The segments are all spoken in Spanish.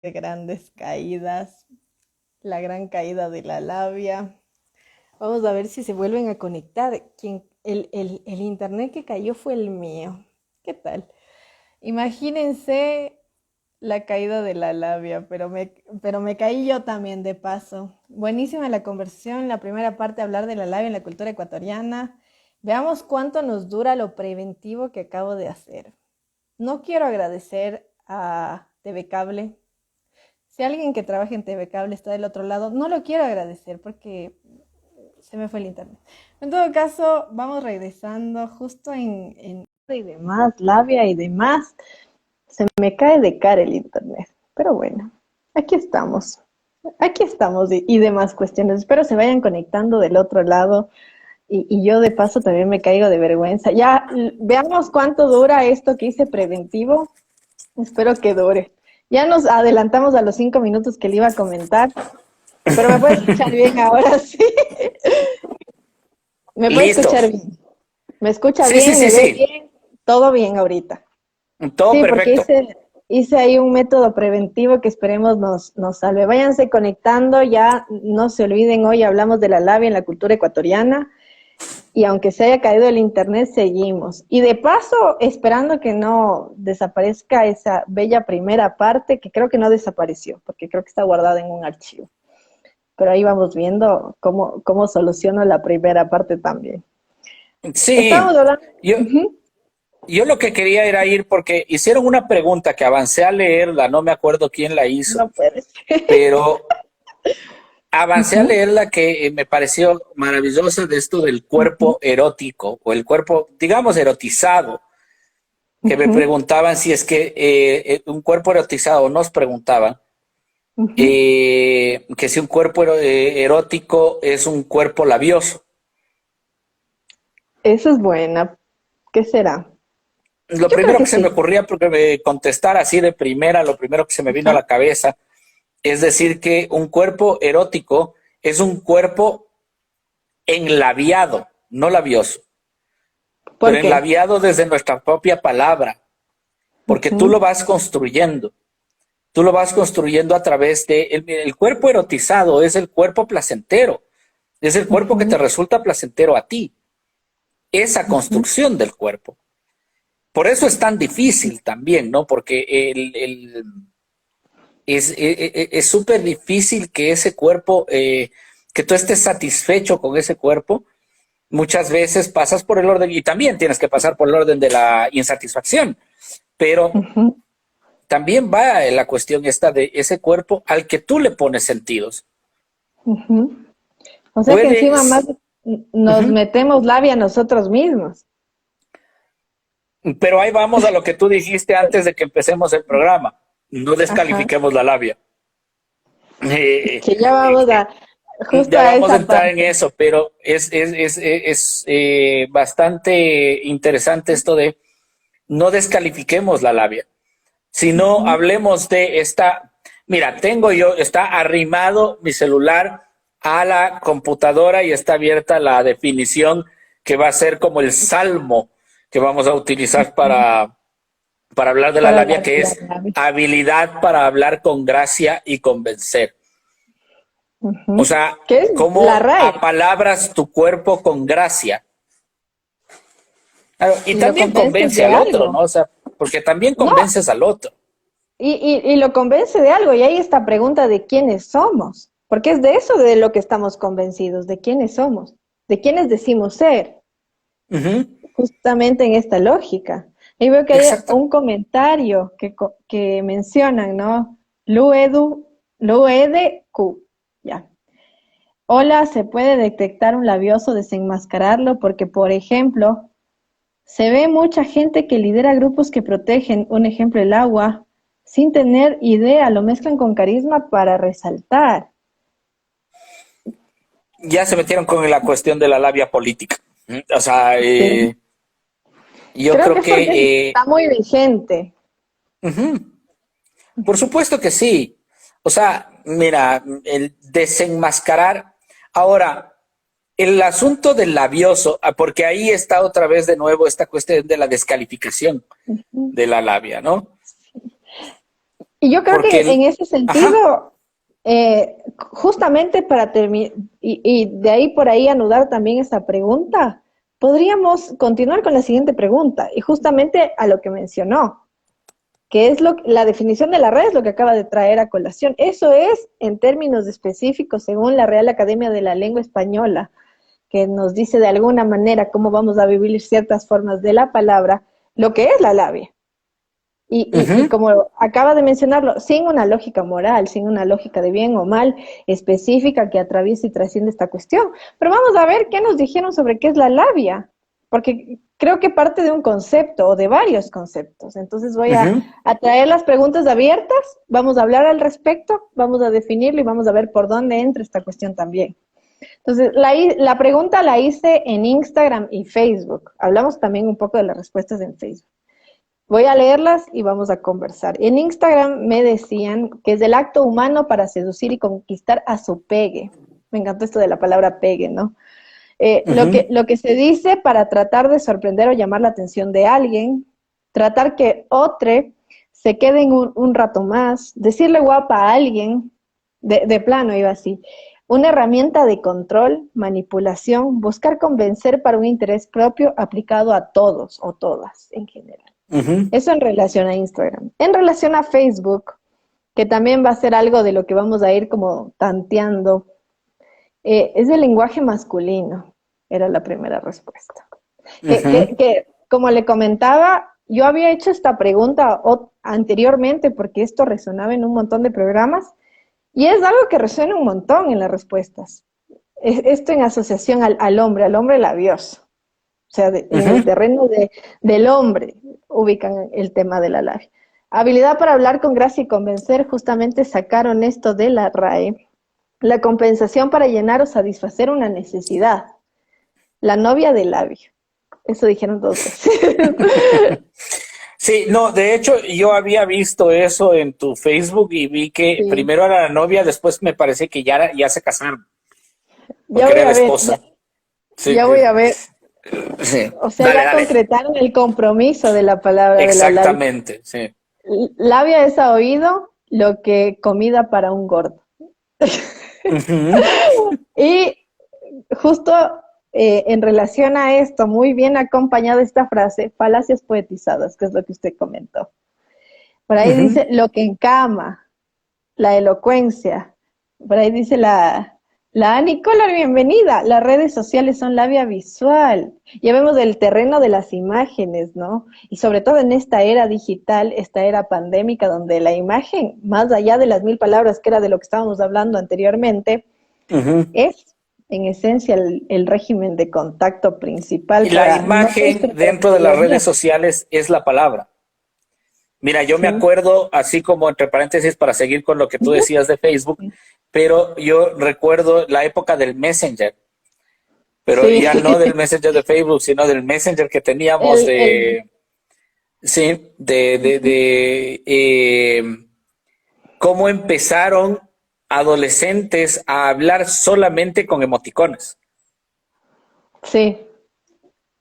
de grandes caídas, la gran caída de la labia. Vamos a ver si se vuelven a conectar. El internet que cayó fue el mío. ¿Qué tal? Imagínense la caída de la labia, pero me caí yo también de paso. Buenísima la conversación, la primera parte hablar de la labia en la cultura ecuatoriana. Veamos cuánto nos dura lo preventivo que acabo de hacer. No quiero agradecer a TV Cable. Si alguien que trabaja en TV Cable está del otro lado, no lo quiero agradecer porque se me fue el internet. En todo caso, vamos regresando justo en y demás, labia y demás. Se me cae de cara el internet. Pero bueno, aquí estamos. Aquí estamos y demás cuestiones. Espero se vayan conectando del otro lado. Y yo de paso también me caigo de vergüenza. Ya veamos cuánto dura esto que hice preventivo. Espero que dure. Ya nos adelantamos a los 5 minutos que le iba a comentar, pero me puede escuchar bien ahora, sí. Me puede Listo. escuchar bien. Me escucha Sí, sí, bien, sí, me ve sí. bien, todo bien ahorita. Todo Sí, porque perfecto. hice ahí un método preventivo que esperemos nos salve. Váyanse conectando, ya no se olviden, hoy hablamos de la labia en la cultura ecuatoriana. Y aunque se haya caído el internet, seguimos. Y de paso, esperando que no desaparezca esa bella primera parte, que creo que no desapareció, porque creo que está guardada en un archivo. Pero ahí vamos viendo cómo soluciono la primera parte también. Estábamos Sí, hablando. yo, Ujú. yo lo que quería era ir porque hicieron una pregunta que avancé a leerla, no me acuerdo quién la hizo, No puede ser. pero avancé a Ujú, leerla que me pareció maravillosa de esto del ujú, cuerpo erótico o el cuerpo, digamos, erotizado, que me ujú, preguntaban si es que un cuerpo erotizado, nos preguntaban ujú. que si un cuerpo erótico es un cuerpo labioso. Esa es buena. ¿Qué será? Lo Yo creo primero que que se me sí. ocurría, porque me contestar así de primera, lo primero que se me vino a Ajá. la cabeza, es decir que un cuerpo erótico es un cuerpo enlabiado, no labioso, ¿Por pero qué? enlabiado desde nuestra propia palabra, porque Ujú, tú lo vas construyendo a través de el cuerpo erotizado, es el cuerpo placentero, es el cuerpo que te ujú, resulta placentero a ti, esa ujú, construcción del cuerpo. Por eso es tan difícil también, ¿no? Porque es súper difícil que ese cuerpo, que tú estés satisfecho con ese cuerpo. Muchas veces pasas por el orden y también tienes que pasar por el orden de la insatisfacción, pero ujú, también va la cuestión esta de ese cuerpo al que tú le pones sentidos. ujú. O sea que encima más Puedes, nos uh-huh, metemos labia nosotros mismos. pero ahí vamos a lo que tú dijiste antes de que empecemos el programa. No Ajá. descalifiquemos la labia. Que ya vamos Eh, a justo Ya a vamos a esa entrar en parte. eso, pero es bastante interesante esto de no descalifiquemos la labia, sino Ujú. hablemos de esta. Mira, está arrimado mi celular a la computadora y está abierta la definición que va a ser como el salmo que vamos a utilizar para hablar de la Para labia, la, que la es labia. habilidad para hablar con gracia y convencer. O Ujú. sea, ¿Qué es la cómo RAE? apalabras tu cuerpo con gracia. Claro, y Y lo también convences convence de al otro, ¿no? algo. O sea, porque también No, convences al otro. y lo convence de algo. Y hay esta pregunta de quiénes somos. Porque es de eso de lo que estamos convencidos, de quiénes somos, de quiénes decimos ser. Ujú, Justamente en esta lógica. Y veo que hay exacto. un comentario que mencionan, ¿no? Luede Q. Ya. Hola, ¿se puede detectar un labioso, desenmascararlo? Porque, por ejemplo, se ve mucha gente que lidera grupos que protegen, un ejemplo, el agua, sin tener idea, lo mezclan con carisma para resaltar. Ya se metieron con la cuestión de la labia política. O sea, Sí. yo Creo que creo es porque que, está muy vigente. ujú, por supuesto que sí. O sea, mira, el desenmascarar. Ahora, el asunto del labioso, porque ahí está otra vez de nuevo esta cuestión de la descalificación Ujú. de la labia, ¿no? Y yo creo Porque, que en ese ajá, sentido, justamente para terminar, y de ahí por ahí anudar también esa pregunta, podríamos continuar con la siguiente pregunta, y justamente a lo que mencionó, que es la definición de la red, es lo que acaba de traer a colación. Eso es, en términos específicos, según la Real Academia de la Lengua Española, que nos dice de alguna manera cómo vamos a vivir ciertas formas de la palabra, lo que es la labia. Y ujú, como acaba de mencionarlo, sin una lógica moral, sin una lógica de bien o mal específica que atraviese y trasciende esta cuestión. Pero vamos a ver qué nos dijeron sobre qué es la labia, porque creo que parte de un concepto o de varios conceptos. Entonces voy ujú. a traer las preguntas abiertas, vamos a hablar al respecto, vamos a definirlo y vamos a ver por dónde entra esta cuestión también. Entonces, la pregunta la hice en Instagram y Facebook. Hablamos también un poco de las respuestas en Facebook. Voy a leerlas y vamos a conversar. En Instagram me decían que es el acto humano para seducir y conquistar a su pegue. Me encantó esto de la palabra pegue, ¿no? Ujú, Lo que se dice para tratar de sorprender o llamar la atención de alguien, tratar que otro se quede un rato más, decirle guapa a alguien, de plano iba así. Una herramienta de control, manipulación, buscar convencer para un interés propio aplicado a todos o todas en general. ujú, Eso en relación a Instagram. En relación a Facebook, que también va a ser algo de lo que vamos a ir como tanteando, es el lenguaje masculino, era la primera respuesta. ujú. Como le comentaba, yo había hecho esta pregunta anteriormente porque esto resonaba en un montón de programas y es algo que resuena un montón en las respuestas. Esto en asociación al hombre labioso. O sea, en el Ujú. terreno del hombre ubican el tema de la labia. Habilidad para hablar con gracia y convencer, justamente sacaron esto de la RAE. La compensación para llenar o satisfacer una necesidad. La novia del labio. Eso dijeron dos veces. Sí, no, de hecho yo había visto eso en tu Facebook y vi que Sí. primero era la novia, después me parece que ya se casaron, Ya porque voy era la a ver, esposa. Sí, ya voy a ver. sí. O sea, Dale, ya dale. concretaron el compromiso de la palabra de la labia. Exactamente, sí. Labia es a oído lo que comida para un gordo. Ujú, Y justo en relación a esto, muy bien acompañada esta frase, falacias poetizadas, que es lo que usted comentó. Por ahí ujú. dice lo que encama, la elocuencia. Por ahí dice la Nicola, bienvenida. Las redes sociales son la vía visual. Ya vemos el terreno de las imágenes, ¿no? Y sobre todo en esta era digital, esta era pandémica, donde la imagen, más allá de las 1000 palabras, que era de lo que estábamos hablando anteriormente, Ujú. es en esencia el régimen de contacto Y principal la para imagen nuestra dentro de las redes cotidianidad. sociales es la palabra. Mira, yo me Sí. acuerdo, así como entre paréntesis, para seguir con lo que tú Ujú. decías de Facebook, pero yo recuerdo la época del Messenger, pero Sí, ya no del Messenger de Facebook, sino del Messenger que teníamos el, sí, cómo empezaron adolescentes a hablar solamente con emoticones. sí,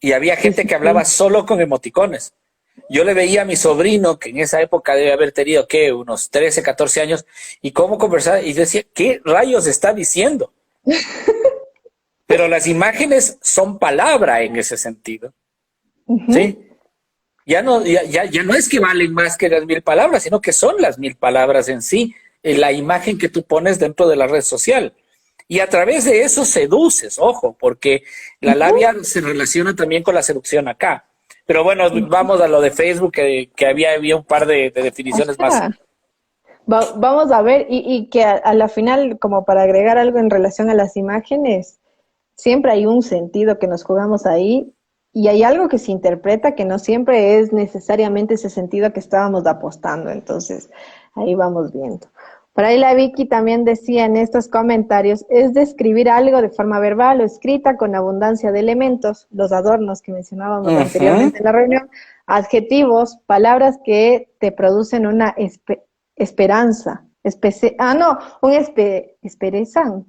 Y había sí, gente sí, que hablaba sí. solo con emoticones. Yo le veía a mi sobrino, que en esa época debe haber tenido, ¿qué? Unos 13, 14 años, y cómo conversaba, y decía, ¿qué rayos está diciendo? Pero las imágenes son palabra en ese sentido, Ujú. ¿sí? Ya no es que valen más que las 1000 palabras, sino que son las 1000 palabras en sí, la imagen que tú pones dentro de la red social. Y a través de eso seduces, ojo, porque la Ujú. labia se relaciona también con la seducción acá. Pero bueno, Ujú. vamos a lo de Facebook, que había un par de O definiciones más. sea, vamos a ver, y que a la final, como para agregar algo en relación a las imágenes, siempre hay un sentido que nos jugamos ahí, y hay algo que se interpreta que no siempre es necesariamente ese sentido que estábamos apostando. Entonces, ahí vamos viendo. Por ahí la Vicky también decía en estos comentarios, es describir algo de forma verbal o escrita con abundancia de elementos, los adornos que mencionábamos Ujú. anteriormente en la reunión, adjetivos, palabras que te producen una esperanza, no, esperezan,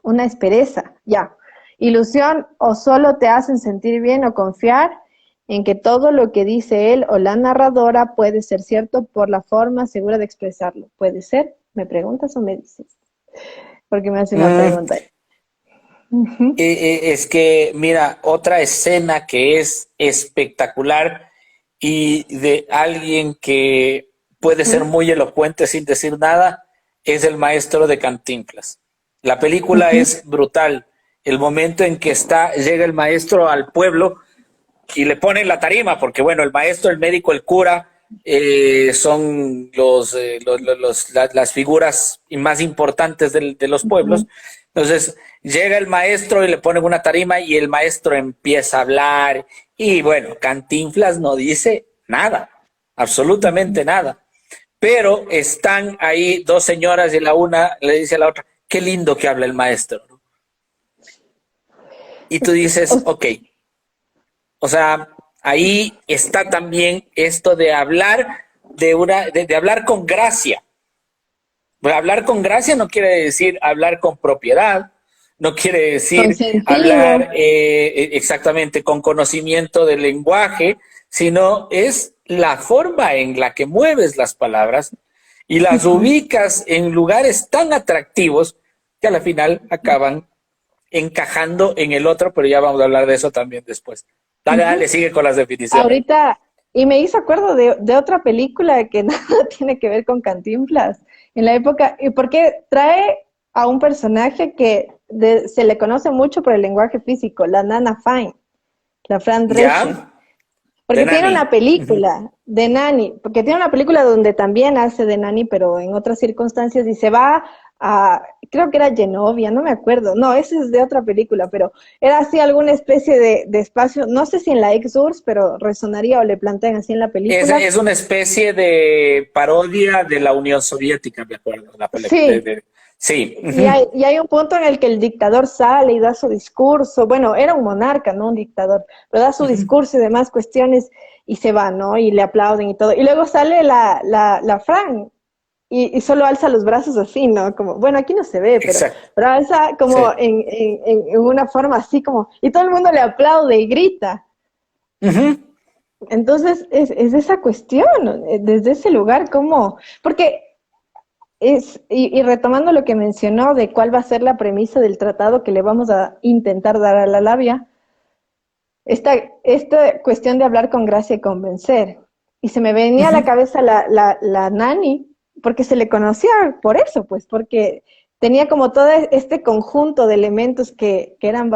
una espereza, ya. Ilusión o solo te hacen sentir bien o confiar en que todo lo que dice él o la narradora puede ser cierto por la forma segura de expresarlo. ¿Puede ser? ¿Me preguntas o me dices? Porque me hace una Mm, pregunta. Ujú, es que, mira, otra escena que es espectacular y de alguien que puede ser ujú, muy elocuente sin decir nada, es el maestro de Cantinflas. La película ujú, es brutal. El momento en que llega el maestro al pueblo y le ponen la tarima, porque bueno, el maestro, el médico, el cura, son las figuras más importantes de los pueblos. ujú. Entonces llega el maestro y le ponen una tarima y el maestro empieza a hablar y bueno, Cantinflas no dice nada, absolutamente nada. Pero están ahí dos señoras y la una le dice a la otra, qué lindo que habla el maestro. Y tú dices, O- ok, o sea, ahí está también esto de hablar de hablar con gracia. Bueno, hablar con gracia no quiere decir hablar con propiedad, no quiere Con decir hablar sentido. exactamente con conocimiento del lenguaje, sino es la forma en la que mueves las palabras y las Ujú. ubicas en lugares tan atractivos que a la final acaban encajando en el otro, pero ya vamos a hablar de eso también después. Dale, Ujú. dale, sigue con las definiciones. Ahorita, y me hizo acuerdo de otra película que nada tiene que ver con Cantinflas. En la época, y porque trae a un personaje que se le conoce mucho por el lenguaje físico, la Nana Fine, la Fran Drescher. ¿Ya? De Porque tiene Nani. una película de Nani, porque tiene una película donde también hace de Nani, pero en otras circunstancias, y se va a, creo que era Genovia, no me acuerdo, no, ese es de otra película, pero era así alguna especie de espacio, no sé si en la ex-URSS, pero resonaría o le plantean así en la película. Es una especie de parodia de la Unión Soviética, me acuerdo. Sí, Sí. y hay un punto en el que el dictador sale y da su discurso, bueno, era un monarca, no un dictador, pero da su discurso y demás cuestiones y se va, ¿no? Y le aplauden y todo. Y luego sale la Fran y solo alza los brazos así, ¿no? Como, bueno, aquí no se ve, Exacto. pero alza como Sí. en una forma así como, y todo el mundo le aplaude y grita. Ujú. Entonces, es esa cuestión, ¿no? Desde ese lugar, ¿cómo? Porque y retomando lo que mencionó de cuál va a ser la premisa del tratado que le vamos a intentar dar a la labia, esta cuestión de hablar con gracia y convencer. Y se me venía a la Ujú. cabeza la Nani, porque se le conocía por eso, pues, porque tenía como todo este conjunto de elementos que eran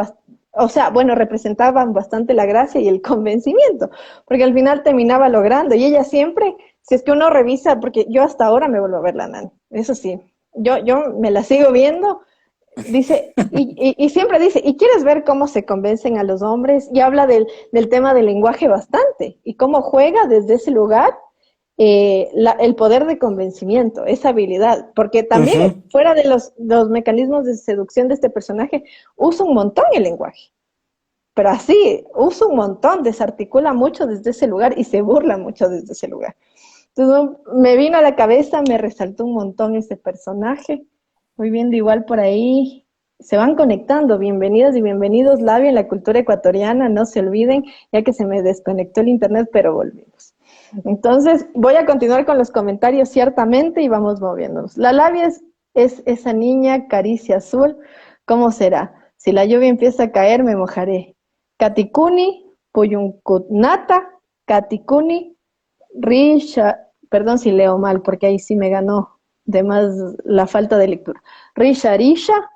o sea, bueno, representaban bastante la gracia y el convencimiento, porque al final terminaba logrando, y ella siempre, si es que uno revisa, porque yo hasta ahora me vuelvo a ver la Nani, eso sí, yo me la sigo viendo, dice, y siempre dice, ¿y quieres ver cómo se convencen a los hombres? Y habla del tema del lenguaje bastante, y cómo juega desde ese lugar el poder de convencimiento, esa habilidad, porque también Ujú. fuera de los mecanismos de seducción de este personaje, usa un montón el lenguaje, pero así, usa un montón, desarticula mucho desde ese lugar y se burla mucho desde ese lugar. Entonces me vino a la cabeza, me resaltó un montón ese personaje. Voy viendo igual por ahí, se van conectando. Bienvenidas y bienvenidos, Labia, en la cultura ecuatoriana, no se olviden, ya que se me desconectó el internet, pero volvimos. Entonces, voy a continuar con los comentarios ciertamente y vamos moviéndonos. La Labia es esa niña caricia azul, ¿cómo será? Si la lluvia empieza a caer, me mojaré. Katikuni, Puyuncutnata, Katikuni, Risha, perdón si leo mal, porque ahí sí me ganó de más la falta de lectura. Risha Risha,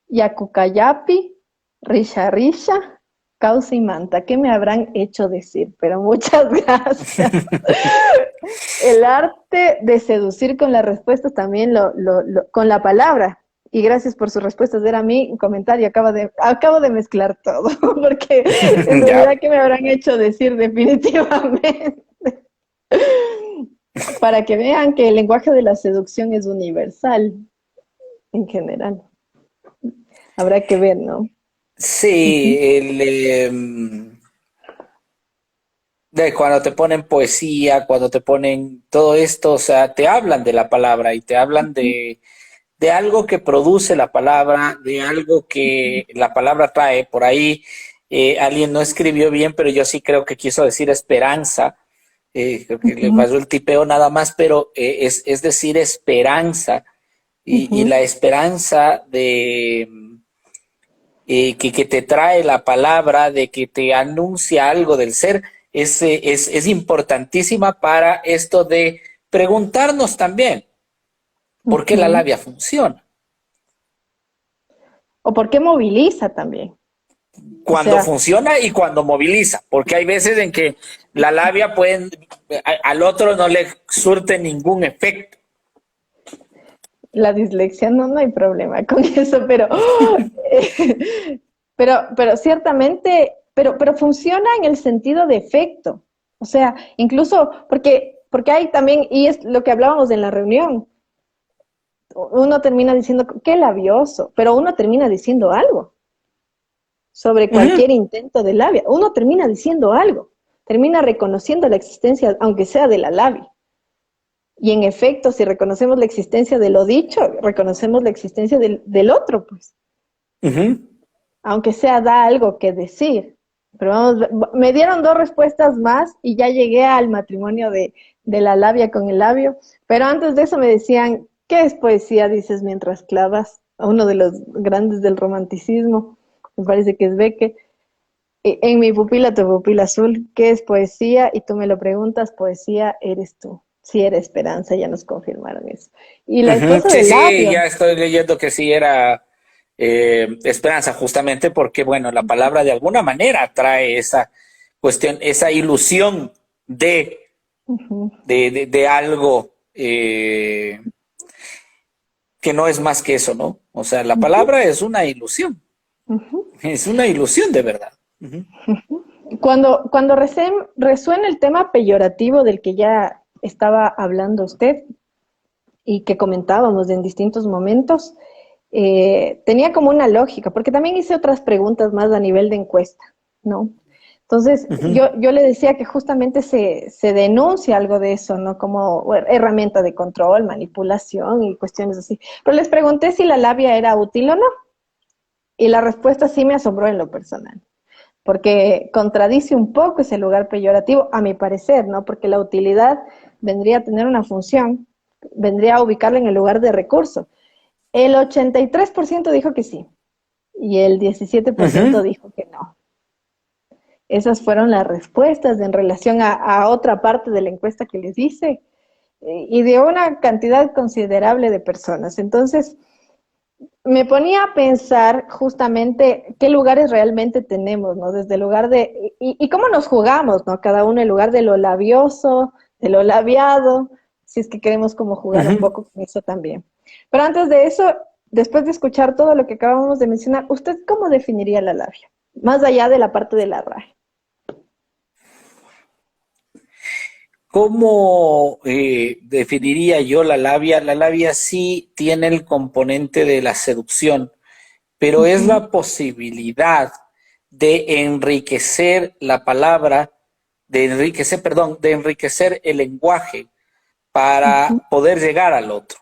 Yacucayapi, Risha Risha, Causa y Manta. ¿Qué me habrán hecho decir? Pero muchas gracias. El arte de seducir con las respuestas también con la palabra. Y gracias por sus respuestas. Era mi comentario. Acabo de mezclar todo, porque en realidad, Ya. ¿qué me habrán hecho decir definitivamente? Para que vean que el lenguaje de la seducción es universal en general. Habrá que ver, ¿no? Sí, Ujú, de cuando te ponen poesía, cuando te ponen todo esto, o sea, te hablan de la palabra y te hablan de algo que produce la palabra, de algo ujú, que la palabra trae por ahí. alguien no escribió bien, pero yo sí creo que quiso decir esperanza. Creo que le pasó el tipeo nada más, pero es decir esperanza. Y la esperanza de que te trae la palabra, de que te anuncia algo del ser, es importantísima para esto de preguntarnos también por qué la labia funciona. O por qué moviliza también. O Cuando sea, funciona y cuando moviliza, porque hay veces en que la labia al otro no le surte ningún efecto. la dislexia no hay problema con eso, pero ciertamente, pero funciona en el sentido de efecto. O sea, incluso porque hay también, y es lo que hablábamos en la reunión, uno termina diciendo, qué labioso, pero uno termina diciendo algo sobre cualquier intento de labia. Uno termina diciendo algo, termina reconociendo la existencia, aunque sea de la labia. Y en efecto, si reconocemos la existencia de lo dicho, reconocemos la existencia del otro, pues. Aunque sea da algo que decir. Pero vamos, me dieron dos respuestas más y ya llegué al matrimonio de la labia con el labio. Pero antes de eso me decían, ¿qué es poesía? Dices mientras clavas a uno de los grandes del romanticismo. Me parece que es Beque. En mi pupila, tu pupila azul, ¿qué es poesía? Y tú me lo preguntas, poesía eres tú. Sí, era esperanza, ya nos confirmaron eso. Y la esposa Sí, del sí, labio. ya estoy leyendo que sí era esperanza, justamente porque, bueno, la palabra de alguna manera trae esa cuestión, esa ilusión de, Uh-huh, de algo que no es más que eso, ¿no? O sea, la uh-huh, palabra uh-huh. es una ilusión de verdad. Cuando resuena el tema peyorativo del que ya estaba hablando usted y que comentábamos en distintos momentos, tenía como una lógica, porque también hice otras preguntas más a nivel de encuesta, ¿no? Entonces, yo le decía que justamente se denuncia algo de eso, ¿no? Como herramienta de control, manipulación y cuestiones así. Pero les pregunté si la labia era útil o no, y la respuesta sí me asombró en lo personal, porque contradice un poco ese lugar peyorativo, a mi parecer, ¿no? Porque la utilidad vendría a tener una función, vendría a ubicarla en el lugar de recurso. El 83% dijo que sí, y el 17% dijo que no. Esas fueron las respuestas en relación a otra parte de la encuesta que les hice, y de una cantidad considerable de personas. Entonces, me ponía a pensar justamente qué lugares realmente tenemos, ¿no? Desde el lugar y cómo nos jugamos, ¿no? Cada uno el lugar de lo labioso, de lo labiado, si es que queremos como jugar un poco con eso también. Pero antes de eso, después de escuchar todo lo que acabamos de mencionar, ¿usted cómo definiría la labia? Más allá de la parte de la RAE. ¿Cómo definiría yo la labia? La labia sí tiene el componente de la seducción, pero es Uh-huh, la posibilidad de enriquecer la palabra, de enriquecer el lenguaje uh-huh, para poder llegar al otro.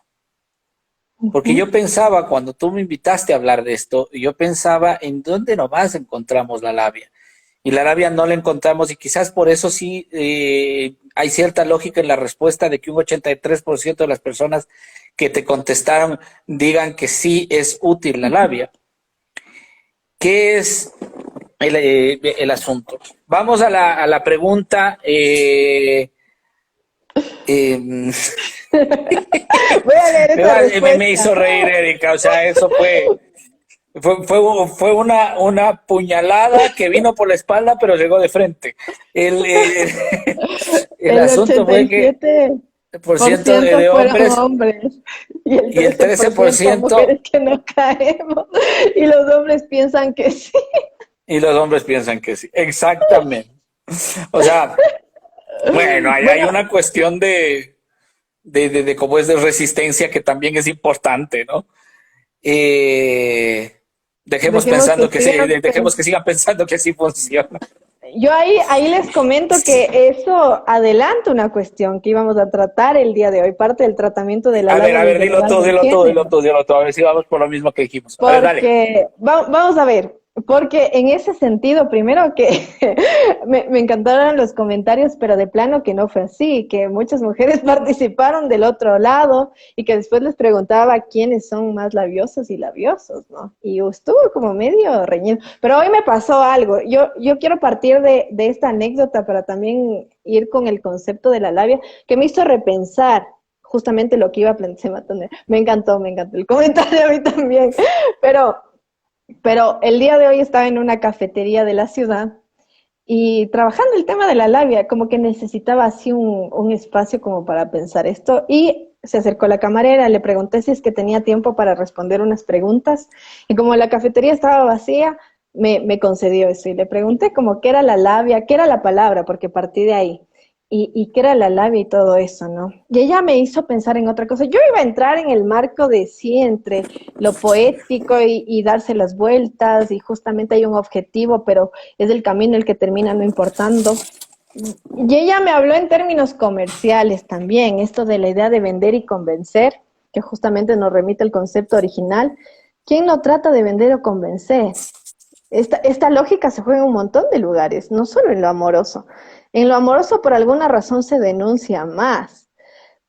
Porque uh-huh, yo pensaba, cuando tú me invitaste a hablar de esto, yo pensaba en dónde nomás encontramos la labia. Y la labia no la encontramos y quizás por eso sí hay cierta lógica en la respuesta de que un 83% de las personas que te contestaron digan que sí es útil la uh-huh. labia. ¿Qué es el asunto? Vamos a la pregunta. Eh, Voy a leer esa me respuesta. hizo reír, Erika. O sea, eso fue una puñalada que vino por la espalda, pero llegó de frente. El, el, el El asunto ochenta fue y que siete el por por ciento ciento de fueron hombres hombres y el y el 13% 13% mujeres que no caemos. Y los hombres piensan que sí. y los hombres piensan que sí. Exactamente. O sea, bueno, hay Bueno, una cuestión de cómo es de resistencia que también es importante, ¿no? Eh, dejemos que sigan. dejemos que sigan pensando que sí funciona. Yo ahí les comento que eso adelanta una cuestión que íbamos a tratar el día de hoy, parte del tratamiento de la labia A ver, desde el lugar del género. dilo tú, a ver si vamos por lo mismo que dijimos. A ver, dale. Porque vamos a ver, Porque en ese sentido, primero que me encantaron los comentarios, pero de plano que no fue así, que muchas mujeres participaron del otro lado y que después les preguntaba quiénes son más labiosos y labiosos, ¿no? Y estuvo como medio reñido. Pero hoy me pasó algo. Yo quiero partir de esta anécdota para también ir con el concepto de la labia, que me hizo repensar justamente lo que iba a plantear. Me encantó el comentario a mí también. Pero el día de hoy estaba en una cafetería de la ciudad y trabajando el tema de la labia, como que necesitaba así un espacio como para pensar esto. Y se acercó la camarera, le pregunté si es que tenía tiempo para responder unas preguntas. Y como la cafetería estaba vacía, me concedió eso. Y le pregunté como qué era la labia, qué era la palabra, porque partí de ahí. Y qué era la labia y todo eso, ¿no? Y ella me hizo pensar en otra cosa. Yo iba a entrar en el marco de sí, entre lo poético y darse las vueltas, y justamente hay un objetivo, pero es el camino el que termina no importando. Y ella me habló en términos comerciales también, esto de la idea de vender y convencer, que justamente nos remite al concepto original. ¿Quién no trata de vender o convencer? Esta lógica se juega en un montón de lugares, no solo en lo amoroso. En lo amoroso por alguna razón se denuncia más,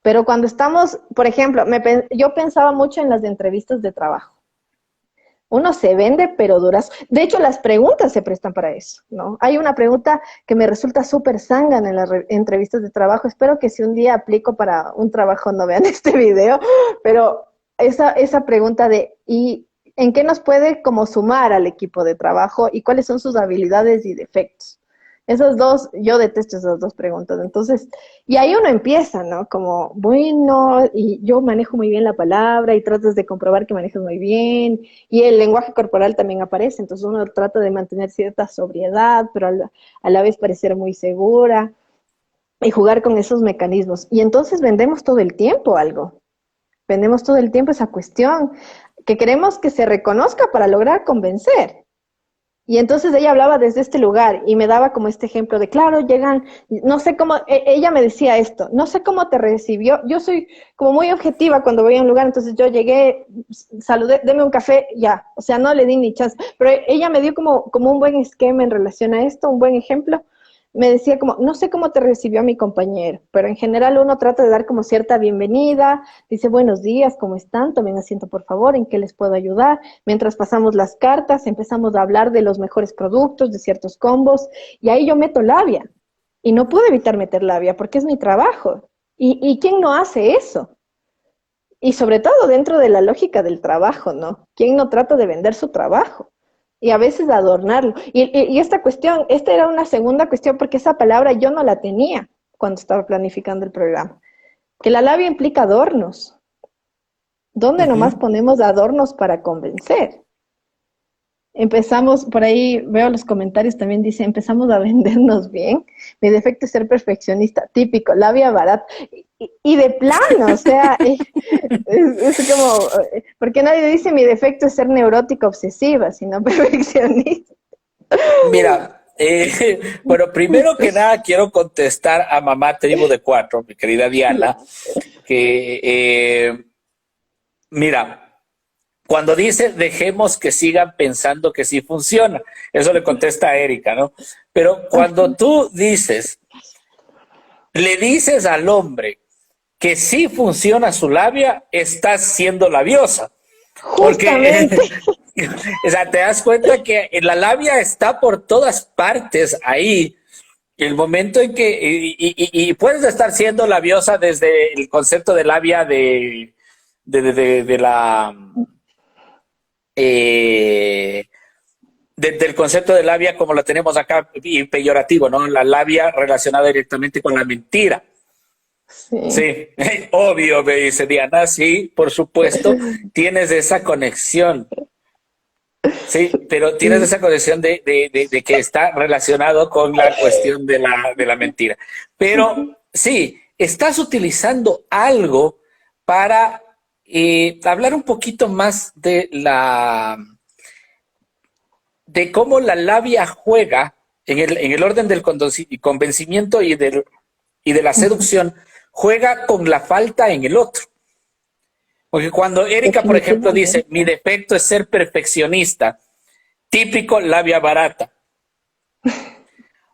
pero cuando estamos, por ejemplo, yo pensaba mucho en las entrevistas de trabajo. Uno se vende, pero duras. De hecho, las preguntas se prestan para eso, ¿no? Hay una pregunta que me resulta súper zángana en las entrevistas de trabajo. Espero que si un día aplico para un trabajo no vean este video, pero esa pregunta de ¿y en qué nos puede como sumar al equipo de trabajo y cuáles son sus habilidades y defectos? Esos dos, yo detesto esas dos preguntas. Entonces, y ahí uno empieza, ¿no? Como, bueno, y yo manejo muy bien la palabra y tratas de comprobar que manejas muy bien. Y el lenguaje corporal también aparece. Entonces uno trata de mantener cierta sobriedad, pero a la vez parecer muy segura y jugar con esos mecanismos. Y entonces vendemos todo el tiempo algo. Vendemos todo el tiempo esa cuestión que queremos que se reconozca para lograr convencer. Y entonces ella hablaba desde este lugar y me daba como este ejemplo de, claro, llegan, no sé cómo, ella me decía esto, no sé cómo te recibió. Yo soy como muy objetiva cuando voy a un lugar, entonces yo llegué, saludé, deme un café, ya, o sea, no le di ni chance, pero ella me dio como un buen esquema en relación a esto, un buen ejemplo. Me decía como, no sé cómo te recibió mi compañero, pero en general uno trata de dar como cierta bienvenida, dice buenos días, ¿cómo están? Tomen asiento por favor, ¿en qué les puedo ayudar? Mientras pasamos las cartas, empezamos a hablar de los mejores productos, de ciertos combos, y ahí yo meto labia, y no puedo evitar meter labia porque es mi trabajo. ¿Y quién no hace eso? Y sobre todo dentro de la lógica del trabajo, ¿no? ¿Quién no trata de vender su trabajo? Y a veces adornarlo. Y esta cuestión, esta era una segunda cuestión porque esa palabra yo no la tenía cuando estaba planificando el programa. Que la labia implica adornos. ¿Dónde nomás Ujú. ponemos adornos para convencer? Empezamos, por ahí veo los comentarios también dice, empezamos a vendernos bien. Mi defecto es ser perfeccionista, típico, labia barata. Y de plano, o sea, es como, porque nadie dice mi defecto es ser neurótica obsesiva, sino perfeccionista. Mira, bueno, primero que nada quiero contestar a mamá tribu de cuatro, mi querida Diana, que mira, cuando dice dejemos que sigan pensando que sí funciona, eso le contesta a Erika, ¿no? Pero cuando tú dices, le dices al hombre que sí funciona su labia, estás siendo labiosa. Porque, Justamente. o sea, te das cuenta que la labia está por todas partes ahí. El momento en que, y puedes estar siendo labiosa desde el concepto de labia de la, eh, del concepto de labia como lo tenemos acá, y peyorativo, ¿no? La labia relacionada directamente con la mentira. Sí. Sí, obvio, me dice Diana, sí, por supuesto, tienes esa conexión. Sí, pero tienes Sí. esa conexión de que está relacionado con la cuestión de la mentira. Pero sí, estás utilizando algo para hablar un poquito más de cómo la labia juega en el orden del convencimiento y de la seducción, juega con la falta en el otro. Porque cuando Erika, por ejemplo, dice, Definitivamente. mi defecto es ser perfeccionista, Típico labia barata.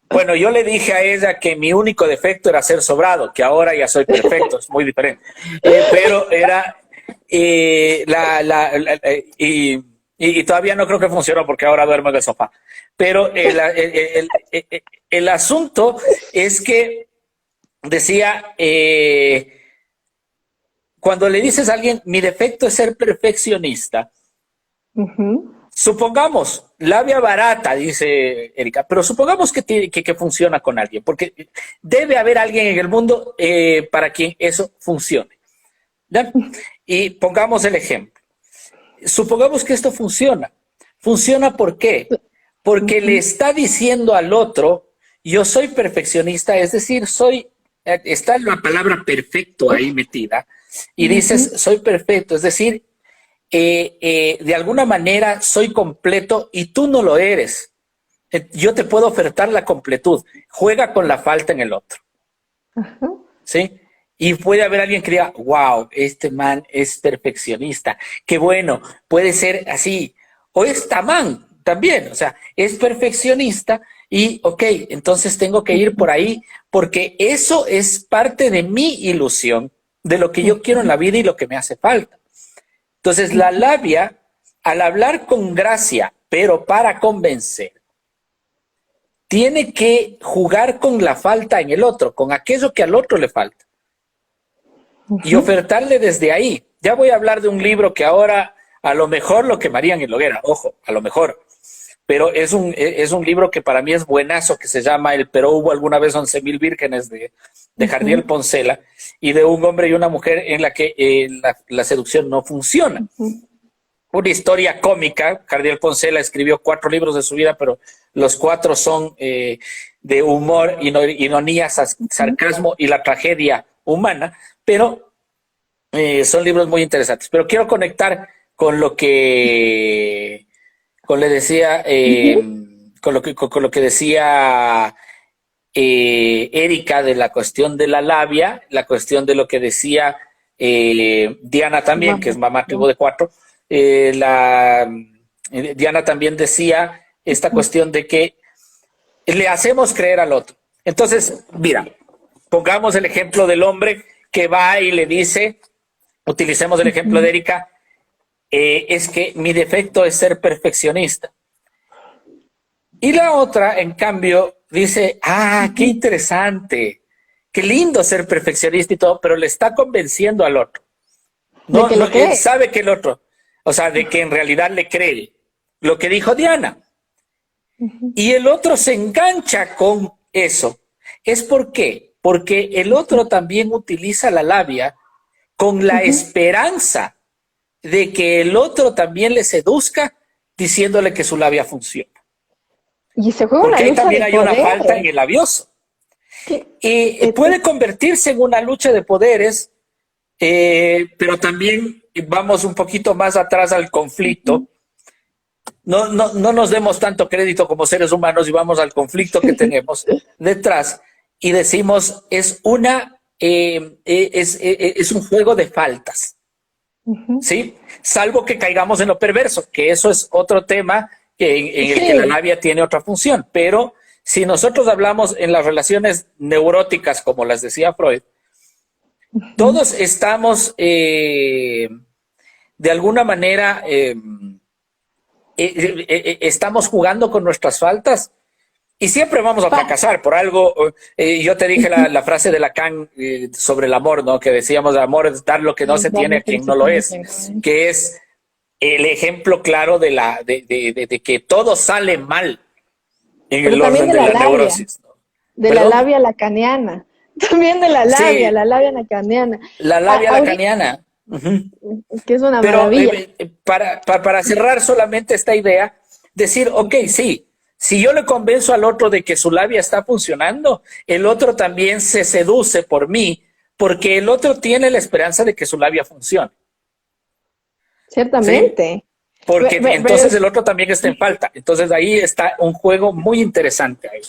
Bueno, yo le dije a ella que mi único defecto era ser sobrado, que ahora ya soy perfecto, es muy diferente. Pero era y todavía no creo que funcionó porque ahora duermo en el sofá. Pero el asunto es que decía, cuando le dices a alguien, mi defecto es ser perfeccionista, supongamos, labia barata, dice Erika, pero supongamos que funciona con alguien, porque debe haber alguien en el mundo para quien eso funcione. ¿Ya? Y pongamos el ejemplo. Supongamos que esto funciona. ¿Funciona por qué? Porque le está diciendo al otro, yo soy perfeccionista, es decir, está la palabra perfecto ahí metida, y dices, soy perfecto, es decir, de alguna manera soy completo y tú no lo eres. Yo te puedo ofertar la completud. Juega con la falta en el otro. ¿Sí? Y puede haber alguien que diga, wow, este man es perfeccionista. Qué bueno, puede ser así. O es tamán también, o sea, es perfeccionista y, ok, entonces tengo que ir por ahí porque eso es parte de mi ilusión, de lo que yo quiero en la vida y lo que me hace falta. Entonces, la labia, al hablar con gracia, pero para convencer, tiene que jugar con la falta en el otro, con aquello que al otro le falta. Y ofertarle desde ahí. Ya voy a hablar de un libro que ahora a lo mejor lo quemarían en la hoguera, ojo, a lo mejor. Pero es un libro que para mí es buenazo, que se llama El Pero hubo alguna vez 11.000 vírgenes de Jardiel Poncela, y de un hombre y una mujer en la que la seducción no funciona. Una historia cómica. Jardiel Poncela escribió 4 libros de su vida, pero los 4 son de humor, ironía, sarcasmo y la tragedia humana, pero son libros muy interesantes. Pero quiero conectar con lo que le decía, con lo que decía Erika de la cuestión de la labia, la cuestión de lo que decía Diana también, que es mamá tribu de 4. Diana también decía esta cuestión de que le hacemos creer al otro. Entonces, mira, pongamos el ejemplo del hombre que va y le dice, utilicemos el ejemplo de Erika, es que mi defecto es ser perfeccionista. Y la otra, en cambio, dice, qué interesante, qué lindo ser perfeccionista y todo, pero le está convenciendo al otro. No, él sabe que el otro, o sea, de que en realidad le cree lo que dijo Diana. Y el otro se engancha con eso. ¿Es por qué? Porque el otro también utiliza la labia con la esperanza de que el otro también le seduzca diciéndole que su labia funciona. Y se juega porque ahí también hay una falta en el labioso. Y puede convertirse en una lucha de poderes, pero también vamos un poquito más atrás al conflicto. No nos demos tanto crédito como seres humanos y vamos al conflicto que tenemos detrás y decimos es un juego de faltas. ¿Sí? Salvo que caigamos en lo perverso, que eso es otro tema en el que la labia tiene otra función. Pero si nosotros hablamos en las relaciones neuróticas, como las decía Freud, todos estamos de alguna manera estamos jugando con nuestras faltas y siempre vamos a fracasar por algo. Yo te dije la frase de Lacan sobre el amor, ¿no? Que decíamos, el amor es dar lo que no se tiene a quien no lo es, que es el ejemplo claro de que todo sale mal en el orden de la neurosis, ¿no? De la labia lacaniana, también de la labia, la labia lacaniana. La labia lacaniana. Que es una maravilla. Para cerrar solamente esta idea, decir, ok, sí, si yo le convenzo al otro de que su labia está funcionando, el otro también se seduce por mí, porque el otro tiene la esperanza de que su labia funcione. Ciertamente. ¿Sí? Porque entonces el otro también está en falta. Entonces ahí está un juego muy interesante ahí.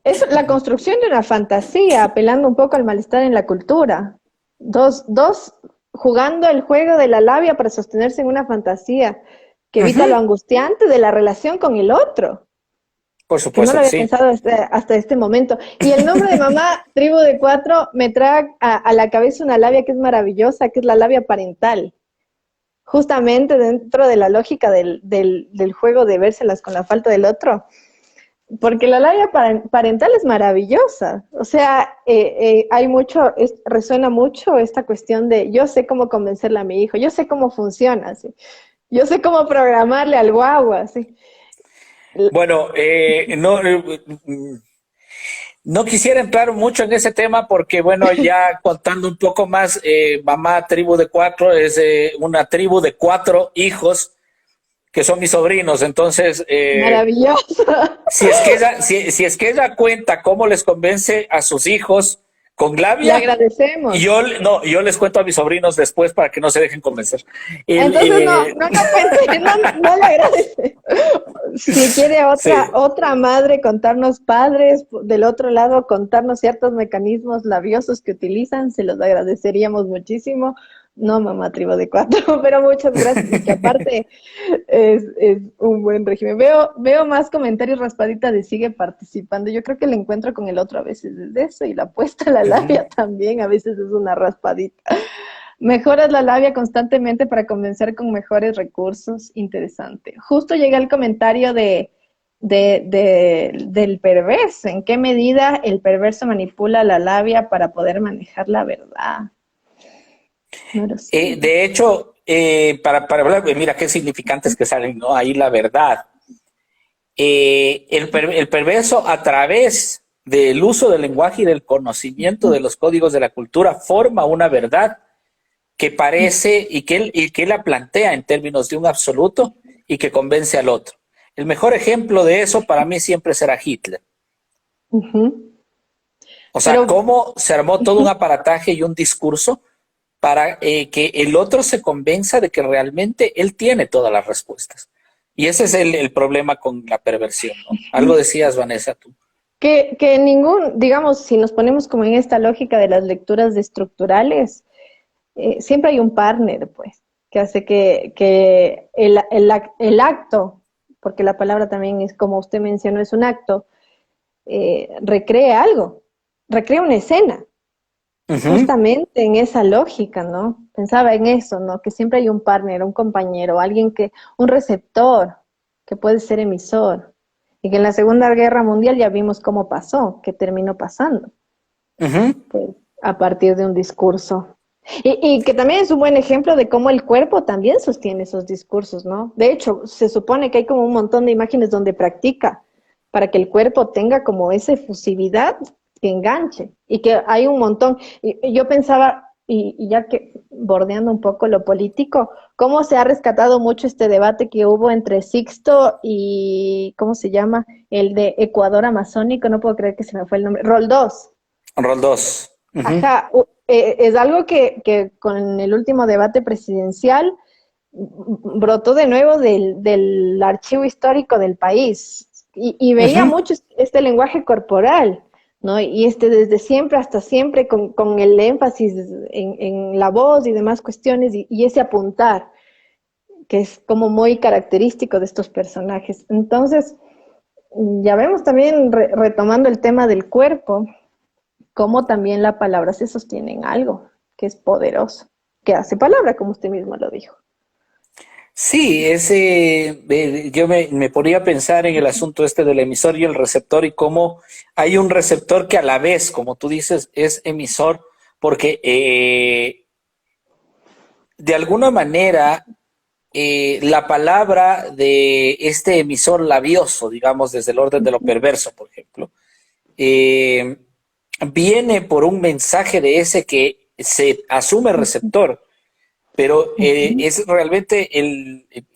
Es la construcción de una fantasía, apelando un poco al malestar en la cultura. Dos jugando el juego de la labia para sostenerse en una fantasía. que evita lo angustiante de la relación con el otro. Por Que no supuesto lo que había sí. pensado hasta este momento. Y el nombre de mamá, Tribu de Cuatro, me trae a la cabeza una labia que es maravillosa, que es la labia parental. Justamente dentro de la lógica del juego de vérselas con la falta del otro. Porque la labia parental es maravillosa. O sea, hay mucho, resuena mucho esta cuestión de yo sé cómo convencerle a mi hijo, yo sé cómo funciona, ¿sí? Yo sé cómo programarle al guagua, ¿sí? Bueno, no quisiera entrar mucho en ese tema porque, bueno, ya contando un poco más, mamá tribu de cuatro es una tribu de 4 hijos que son mis sobrinos. Entonces, Maravillosa. si es que ella cuenta cómo les convence a sus hijos con Le labia, y agradecemos. yo les cuento a mis sobrinos después para que no se dejen convencer. El, Entonces no cuente, no le agradece. Si quiere sí. otra madre contarnos padres, del otro lado contarnos ciertos mecanismos labiosos que utilizan, se los agradeceríamos muchísimo. No, mamá tribu de cuatro, pero muchas gracias, porque aparte es un buen régimen. Veo más comentarios, Raspadita de sigue participando. Yo creo que el encuentro con el otro a veces es de eso y la puesta a la Ujú. labia también a veces es una raspadita. Mejoras la labia constantemente para convencer con mejores recursos. Interesante. Justo llega el comentario del perverso. ¿En qué medida el perverso manipula la labia para poder manejar la verdad? No lo sé. De hecho, para hablar, mira qué significantes que salen, ¿no? Ahí la verdad. El perverso, a través del uso del lenguaje y del conocimiento de los códigos de la cultura, forma una verdad que parece y que él la plantea en términos de un absoluto y que convence al otro. El mejor ejemplo de eso para mí siempre será Hitler. Ujú. O sea, Pero cómo se armó todo un aparataje y un discurso para que el otro se convenza de que realmente él tiene todas las respuestas. Y ese es el problema con la perversión, ¿no? Algo decías, Vanessa, tú. que ningún, digamos, si nos ponemos como en esta lógica de las lecturas de estructurales, siempre hay un partner, pues, que hace que el acto, porque la palabra también es, como usted mencionó, es un acto, recree algo, recrea una escena, Ujú. justamente en esa lógica, ¿no? Pensaba en eso, ¿no? Que siempre hay un partner, un compañero, alguien un receptor, que puede ser emisor, y que en la Segunda Guerra Mundial ya vimos cómo pasó, que terminó pasando, Ujú. pues, a partir de un discurso. Y que también es un buen ejemplo de cómo el cuerpo también sostiene esos discursos, ¿no? De hecho, se supone que hay como un montón de imágenes donde practica para que el cuerpo tenga como esa efusividad que enganche y que hay un montón. Y yo pensaba, y ya que bordeando un poco lo político, cómo se ha rescatado mucho este debate que hubo entre Sixto y, ¿cómo se llama? El de Ecuador Amazónico, no puedo creer que se me fue el nombre, Roldós. Rol 2. Ajá, es algo que con el último debate presidencial brotó de nuevo del archivo histórico del país y veía mucho este lenguaje corporal, ¿no? Y este desde siempre hasta siempre con el énfasis en la voz y demás cuestiones y ese apuntar, que es como muy característico de estos personajes. Entonces, ya vemos también, retomando el tema del cuerpo, cómo también la palabra se sostiene en algo que es poderoso, que hace palabra, como usted mismo lo dijo. Sí, yo me ponía a pensar en el asunto este del emisor y el receptor y cómo hay un receptor que a la vez, como tú dices, es emisor, porque de alguna manera la palabra de este emisor labioso, digamos, desde el orden de lo perverso, por ejemplo, eh, viene por un mensaje de ese que se asume receptor, pero es realmente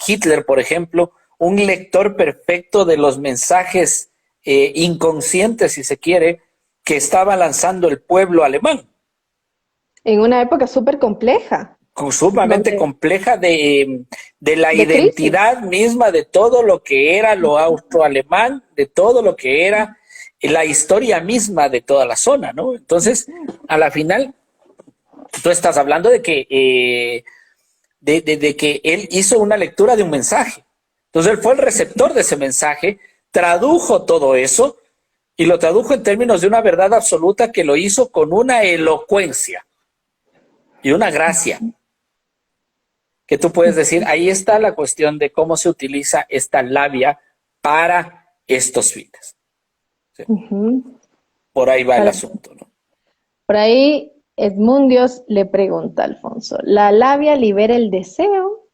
Hitler, por ejemplo, un lector perfecto de los mensajes inconscientes, si se quiere, que estaba lanzando el pueblo alemán, En una época súper compleja, sumamente donde compleja de la de crisis. identidad misma de todo lo que era lo austroalemán, de todo lo que era la historia misma de toda la zona, ¿no? Entonces, a la final, tú estás hablando de que de que él hizo una lectura de un mensaje. Entonces él fue el receptor de ese mensaje, tradujo todo eso y lo tradujo en términos de una verdad absoluta que lo hizo con una elocuencia y una gracia. Que tú puedes decir, ahí está la cuestión de cómo se utiliza esta labia para estos fines. ¿Sí? Por ahí va el asunto, ¿no? Por ahí Edmundios le pregunta a Alfonso, ¿la labia libera el deseo?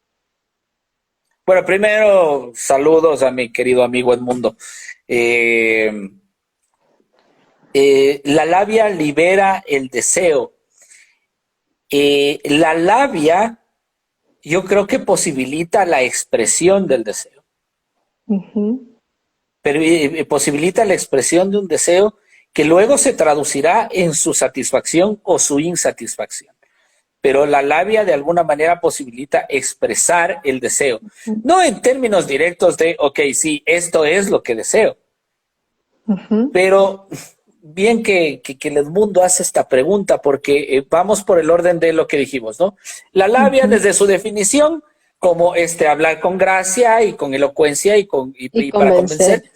Bueno, primero, saludos a mi querido amigo Edmundo. La labia libera el deseo. La labia, yo creo que posibilita la expresión del deseo. Pero posibilita la expresión de un deseo que luego se traducirá en su satisfacción o su insatisfacción. Pero la labia de alguna manera posibilita expresar el deseo. No en términos directos de, ok, sí, esto es lo que deseo. Pero bien que el Edmundo hace esta pregunta porque vamos por el orden de lo que dijimos, ¿no? La labia desde su definición como hablar con gracia y con elocuencia y para convencer,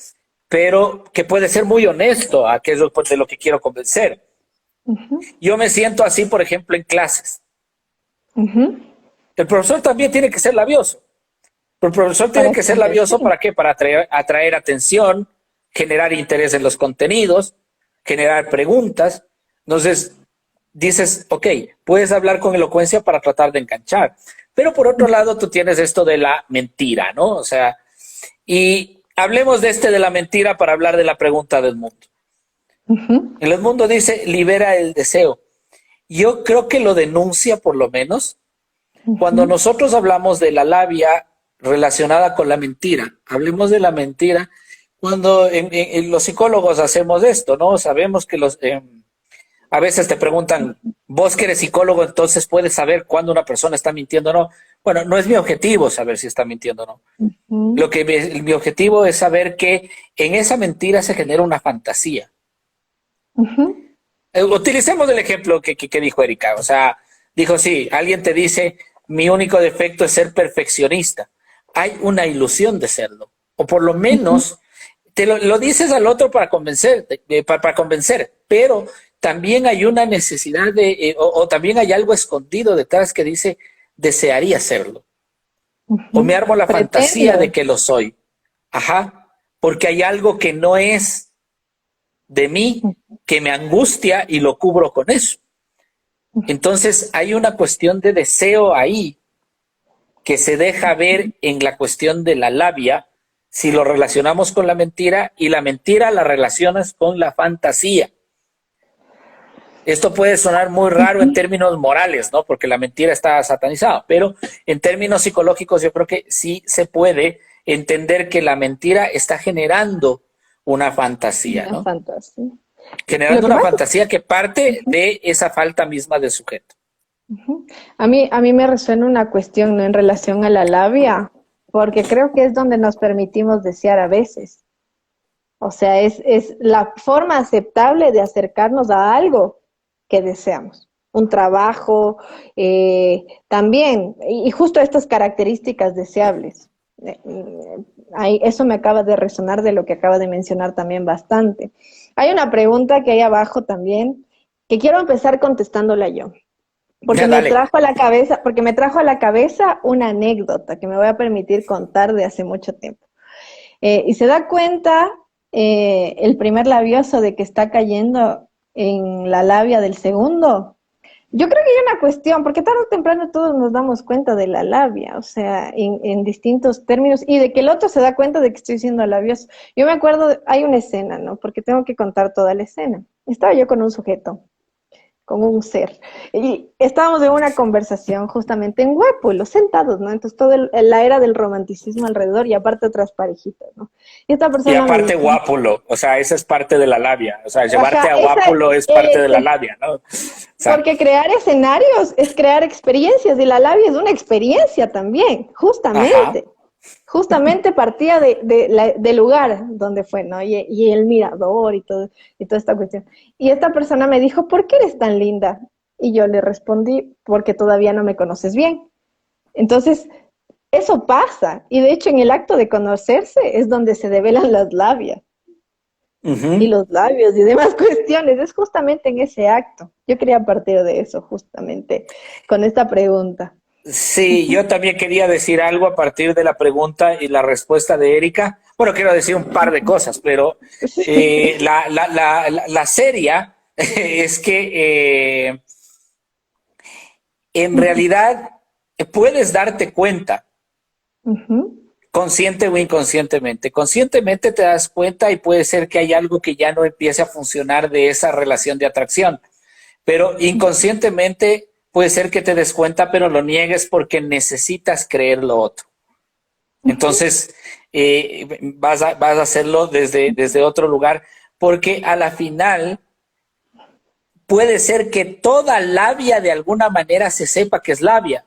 pero que puede ser muy honesto a qué es de lo que quiero convencer. Yo me siento así, por ejemplo, en clases. El profesor también tiene que ser labioso. Pero el profesor tiene que ser labioso ¿para qué? Para atraer atención, generar interés en los contenidos, generar preguntas. Entonces, dices, ok, puedes hablar con elocuencia para tratar de enganchar. Pero por otro lado, tú tienes esto de la mentira, ¿no? O sea, y hablemos de la mentira para hablar de la pregunta del mundo. El mundo dice, libera el deseo. Yo creo que lo denuncia por lo menos cuando nosotros hablamos de la labia relacionada con la mentira. Hablemos de la mentira cuando en los psicólogos hacemos esto, ¿no? Sabemos que a veces te preguntan, vos que eres psicólogo, entonces puedes saber cuándo una persona está mintiendo o no. Bueno, no es mi objetivo saber si está mintiendo o no. Mi objetivo es saber que en esa mentira se genera una fantasía. Utilicemos el ejemplo que dijo Erika. O sea, dijo, sí, alguien te dice, mi único defecto es ser perfeccionista. Hay una ilusión de serlo. O por lo menos te lo dices al otro para convencer, para convencer, pero también hay una necesidad o también hay algo escondido detrás que dice, desearía serlo. O me armo la fantasía de que lo soy. Ajá, porque hay algo que no es de mí, que me angustia y lo cubro con eso. Entonces hay una cuestión de deseo ahí que se deja ver en la cuestión de la labia si lo relacionamos con la mentira y la mentira la relacionas con la fantasía. Esto puede sonar muy raro en términos morales, ¿no? Porque la mentira está satanizada, pero en términos psicológicos yo creo que sí se puede entender que la mentira está generando una fantasía, ¿no? Generando una fantasía que parte de esa falta misma del sujeto. A mí me resuena una cuestión, ¿no? En relación a la labia, porque creo que es donde nos permitimos desear a veces. O sea, es la forma aceptable de acercarnos a algo que deseamos. Un trabajo, también, y justo estas características deseables. Eso me acaba de resonar de lo que acaba de mencionar también bastante. Hay una pregunta que hay abajo también, que quiero empezar contestándola yo. Porque me trajo a la cabeza una anécdota que me voy a permitir contar de hace mucho tiempo. Y se da cuenta el primer labioso de que está cayendo en la labia del segundo. Yo creo que hay una cuestión, porque tarde o temprano todos nos damos cuenta de la labia, o sea, en distintos términos, y de que el otro se da cuenta de que estoy siendo labioso. Yo me acuerdo, hay una escena, ¿no? Porque tengo que contar toda la escena. Estaba yo con un sujeto, con un ser. Y estábamos en una conversación justamente en Guápulo, sentados, ¿no? Entonces toda la era del romanticismo alrededor y aparte otras parejitas, ¿no? Y esta persona... Y aparte Guápulo, o sea, esa es parte de la labia. O sea, llevarte a Guápulo es parte de la labia, ¿no? O sea, porque crear escenarios es crear experiencias y la labia es una experiencia también, justamente. Ajá. Justamente partía del lugar donde fue, ¿no? Y el mirador y toda esta cuestión. Y esta persona me dijo, ¿por qué eres tan linda? Y yo le respondí, porque todavía no me conoces bien. Entonces, eso pasa. Y de hecho, en el acto de conocerse es donde se develan las labias y Ujú. los labios y demás cuestiones. Es justamente en ese acto. Yo quería partir de eso, justamente, con esta pregunta. Sí, yo también quería decir algo a partir de la pregunta y la respuesta de Erika. Bueno, quiero decir un par de cosas, pero Sí. la seria es que en realidad puedes darte cuenta, Ujú, consciente o inconscientemente. Conscientemente te das cuenta y puede ser que hay algo que ya no empiece a funcionar de esa relación de atracción, pero inconscientemente puede ser que te des cuenta, pero lo niegues porque necesitas creer lo otro. ujú, Entonces, vas a hacerlo desde otro lugar, porque a la final puede ser que toda labia de alguna manera se sepa que es labia,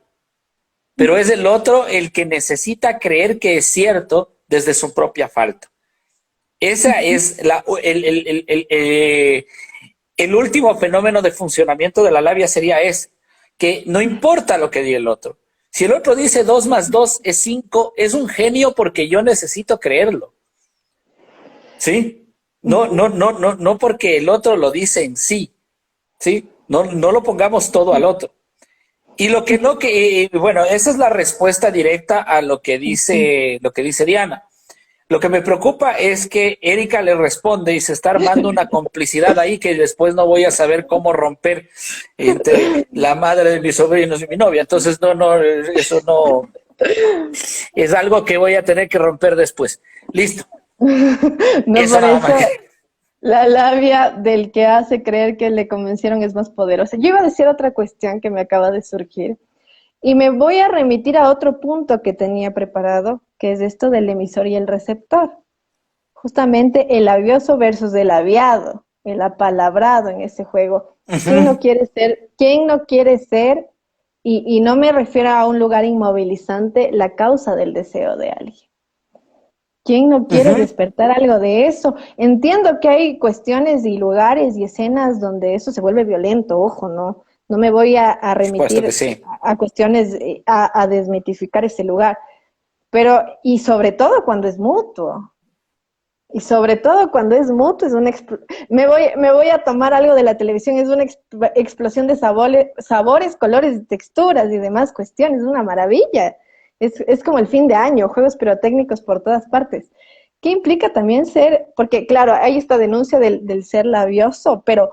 pero es el otro el que necesita creer que es cierto desde su propia falta. Esa ujú. es el último fenómeno de funcionamiento de la labia sería ese, que no importa lo que diga el otro. Si el otro dice 2 más 2 es 5, es un genio porque yo necesito creerlo. ¿Sí? No porque el otro lo dice en sí. ¿Sí? No lo pongamos todo al otro. Y lo que no, que, bueno, esa es la respuesta directa a lo que dice Diana. Lo que me preocupa es que Erika le responde y se está armando una complicidad ahí que después no voy a saber cómo romper entre la madre de mis sobrinos y mi novia. Entonces, eso no, es algo que voy a tener que romper después. Listo. No, Eso por nada más. eso la labia del que hace creer que le convencieron es más poderosa. Yo iba a decir otra cuestión que me acaba de surgir y me voy a remitir a otro punto que tenía preparado, que es esto del emisor y el receptor. Justamente el labioso versus el labiado, el apalabrado en ese juego. Uh-huh, Quién no quiere ser? Y no me refiero a un lugar inmovilizante, la causa del deseo de alguien. ¿Quién no quiere uh-huh. despertar algo de eso? Entiendo que hay cuestiones y lugares y escenas donde eso se vuelve violento, ojo, no me voy a Por supuesto que remitir sí. a cuestiones, a desmitificar ese lugar, pero y sobre todo cuando es mutuo, y sobre todo cuando es mutuo, me voy a tomar algo de la televisión, es una explosión de sabores, colores, texturas y demás cuestiones, es una maravilla. Es como el fin de año, juegos pirotécnicos por todas partes. ¿Qué implica también ser? Porque claro, hay esta denuncia del ser labioso, pero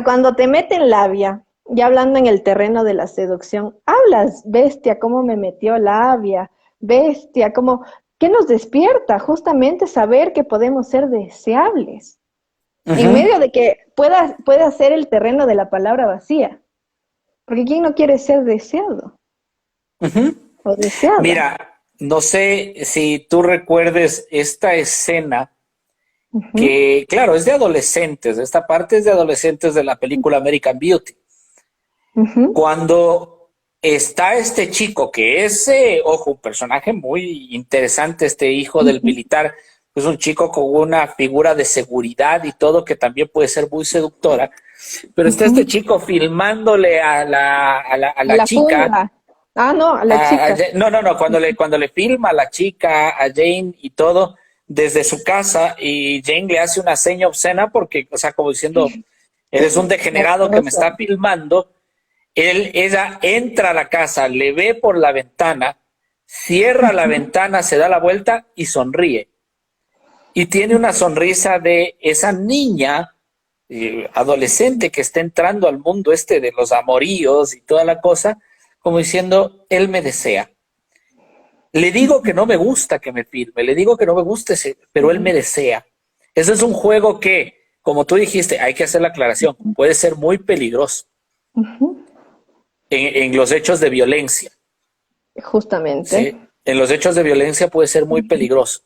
cuando te meten labia, ya hablando en el terreno de la seducción, hablas, bestia, cómo me metió labia, bestia, cómo ¿qué nos despierta? Justamente saber que podemos ser deseables, en Uh-huh, medio de que pueda ser el terreno de la palabra vacía. Porque ¿quién no quiere ser deseado uh-huh. o deseada? Mira, no sé si tú recuerdes esta escena Ujú, que, claro, es de adolescentes. Esta parte es de adolescentes de la película American Beauty. ujú, Cuando está este chico, que es, ojo, un personaje muy interesante, este hijo del ujú, militar, es un chico con una figura de seguridad y todo que también puede ser muy seductora, pero está este ujú. chico filmándole a A la la chica. fuga. Ah, no, a la chica. No, cuando le filma a la chica, a Jane y todo, desde su casa, y Jane le hace una seña obscena porque, o sea, como diciendo, eres un degenerado que me Mocosa. está filmando. Ella entra a la casa, le ve por la ventana, cierra la Ujú, ventana, se da la vuelta y sonríe. Y tiene una sonrisa de esa niña adolescente que está entrando al mundo este de los amoríos y toda la cosa, como diciendo, él me desea. Le digo que no me gusta que me filme, le digo que no me gusta ese, pero él me desea. Ese es un juego que, como tú dijiste, hay que hacer la aclaración, puede ser muy peligroso ujú. en los hechos de violencia. Justamente. ¿Sí? En los hechos de violencia puede ser muy peligroso,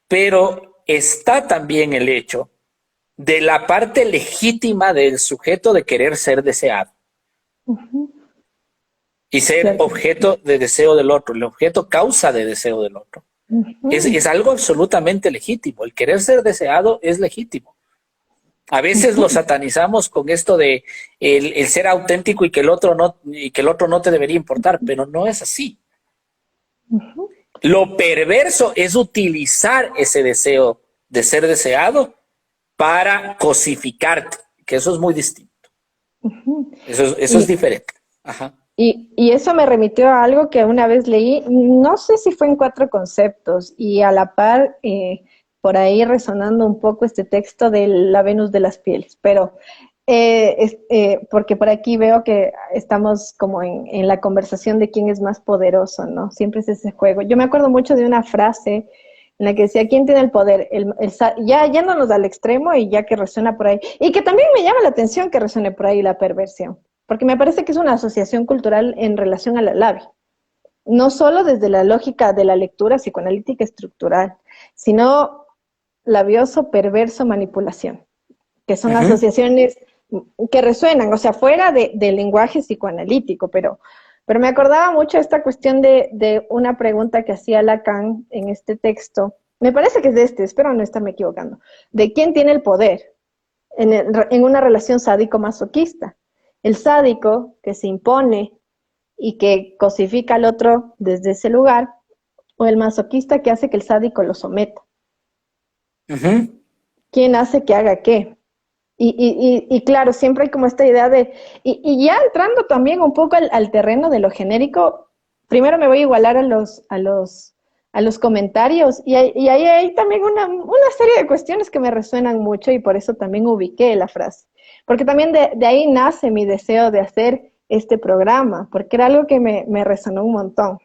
pero está también el hecho de la parte legítima del sujeto de querer ser deseado Ujú. y ser Cierto. objeto de deseo del otro, el objeto causa de deseo del otro. Ujú, Es algo absolutamente legítimo. El querer ser deseado es legítimo. A veces lo ujú. satanizamos con esto de el ser auténtico y que el otro no te debería importar, pero no es así. Ujú. Lo perverso es utilizar ese deseo de ser deseado para cosificarte, que eso es muy distinto. Ujú. Eso es Y, diferente. Ajá. y eso me remitió a algo que una vez leí, no sé si fue en Cuatro Conceptos, y a la par, por ahí resonando un poco este texto de la Venus de las Pieles, pero porque por aquí veo que estamos como en la conversación de quién es más poderoso, ¿no? Siempre es ese juego. Yo me acuerdo mucho de una frase en la que decía, ¿quién tiene el poder? Ya yéndonos al extremo y ya que resuena por ahí. Y que también me llama la atención que resuene por ahí la perversión, porque me parece que es una asociación cultural en relación a la labia. No solo desde la lógica de la lectura psicoanalítica estructural, sino labioso, perverso, manipulación, que son Ujú. asociaciones que resuenan, o sea, fuera del lenguaje psicoanalítico, pero me acordaba mucho esta cuestión de una pregunta que hacía Lacan en este texto, me parece que es de este, espero no estarme equivocando, de quién tiene el poder en una relación sádico-masoquista. El sádico que se impone y que cosifica al otro desde ese lugar, o el masoquista que hace que el sádico lo someta. Ujú. ¿Quién hace que haga qué? Y claro, siempre hay como esta idea de, y ya entrando también un poco al terreno de lo genérico, primero me voy a igualar a los comentarios y ahí hay también una serie de cuestiones que me resuenan mucho y por eso también ubiqué la frase. Porque también de ahí nace mi deseo de hacer este programa, porque era algo que me resonó un montón.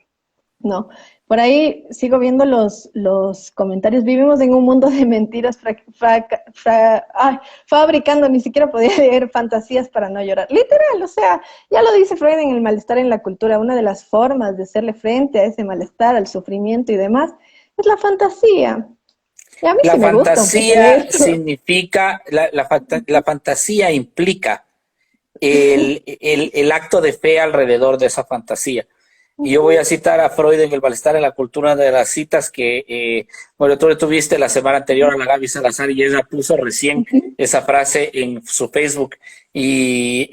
No, por ahí sigo viendo los comentarios. Vivimos en un mundo de mentiras fabricando, ni siquiera podía leer fantasías para no llorar. Literal, o sea, ya lo dice Freud en El malestar en la cultura. Una de las formas de hacerle frente a ese malestar, al sufrimiento y demás, es la fantasía. Y a mí sí La me gusta un poco fantasía leerlo. significa, la fantasía implica el acto de fe alrededor de esa fantasía. Y yo voy a citar a Freud en El malestar en la cultura, de las citas que, bueno, tú tuviste la semana anterior a la Gaby Salazar y ella puso recién esa frase en su Facebook y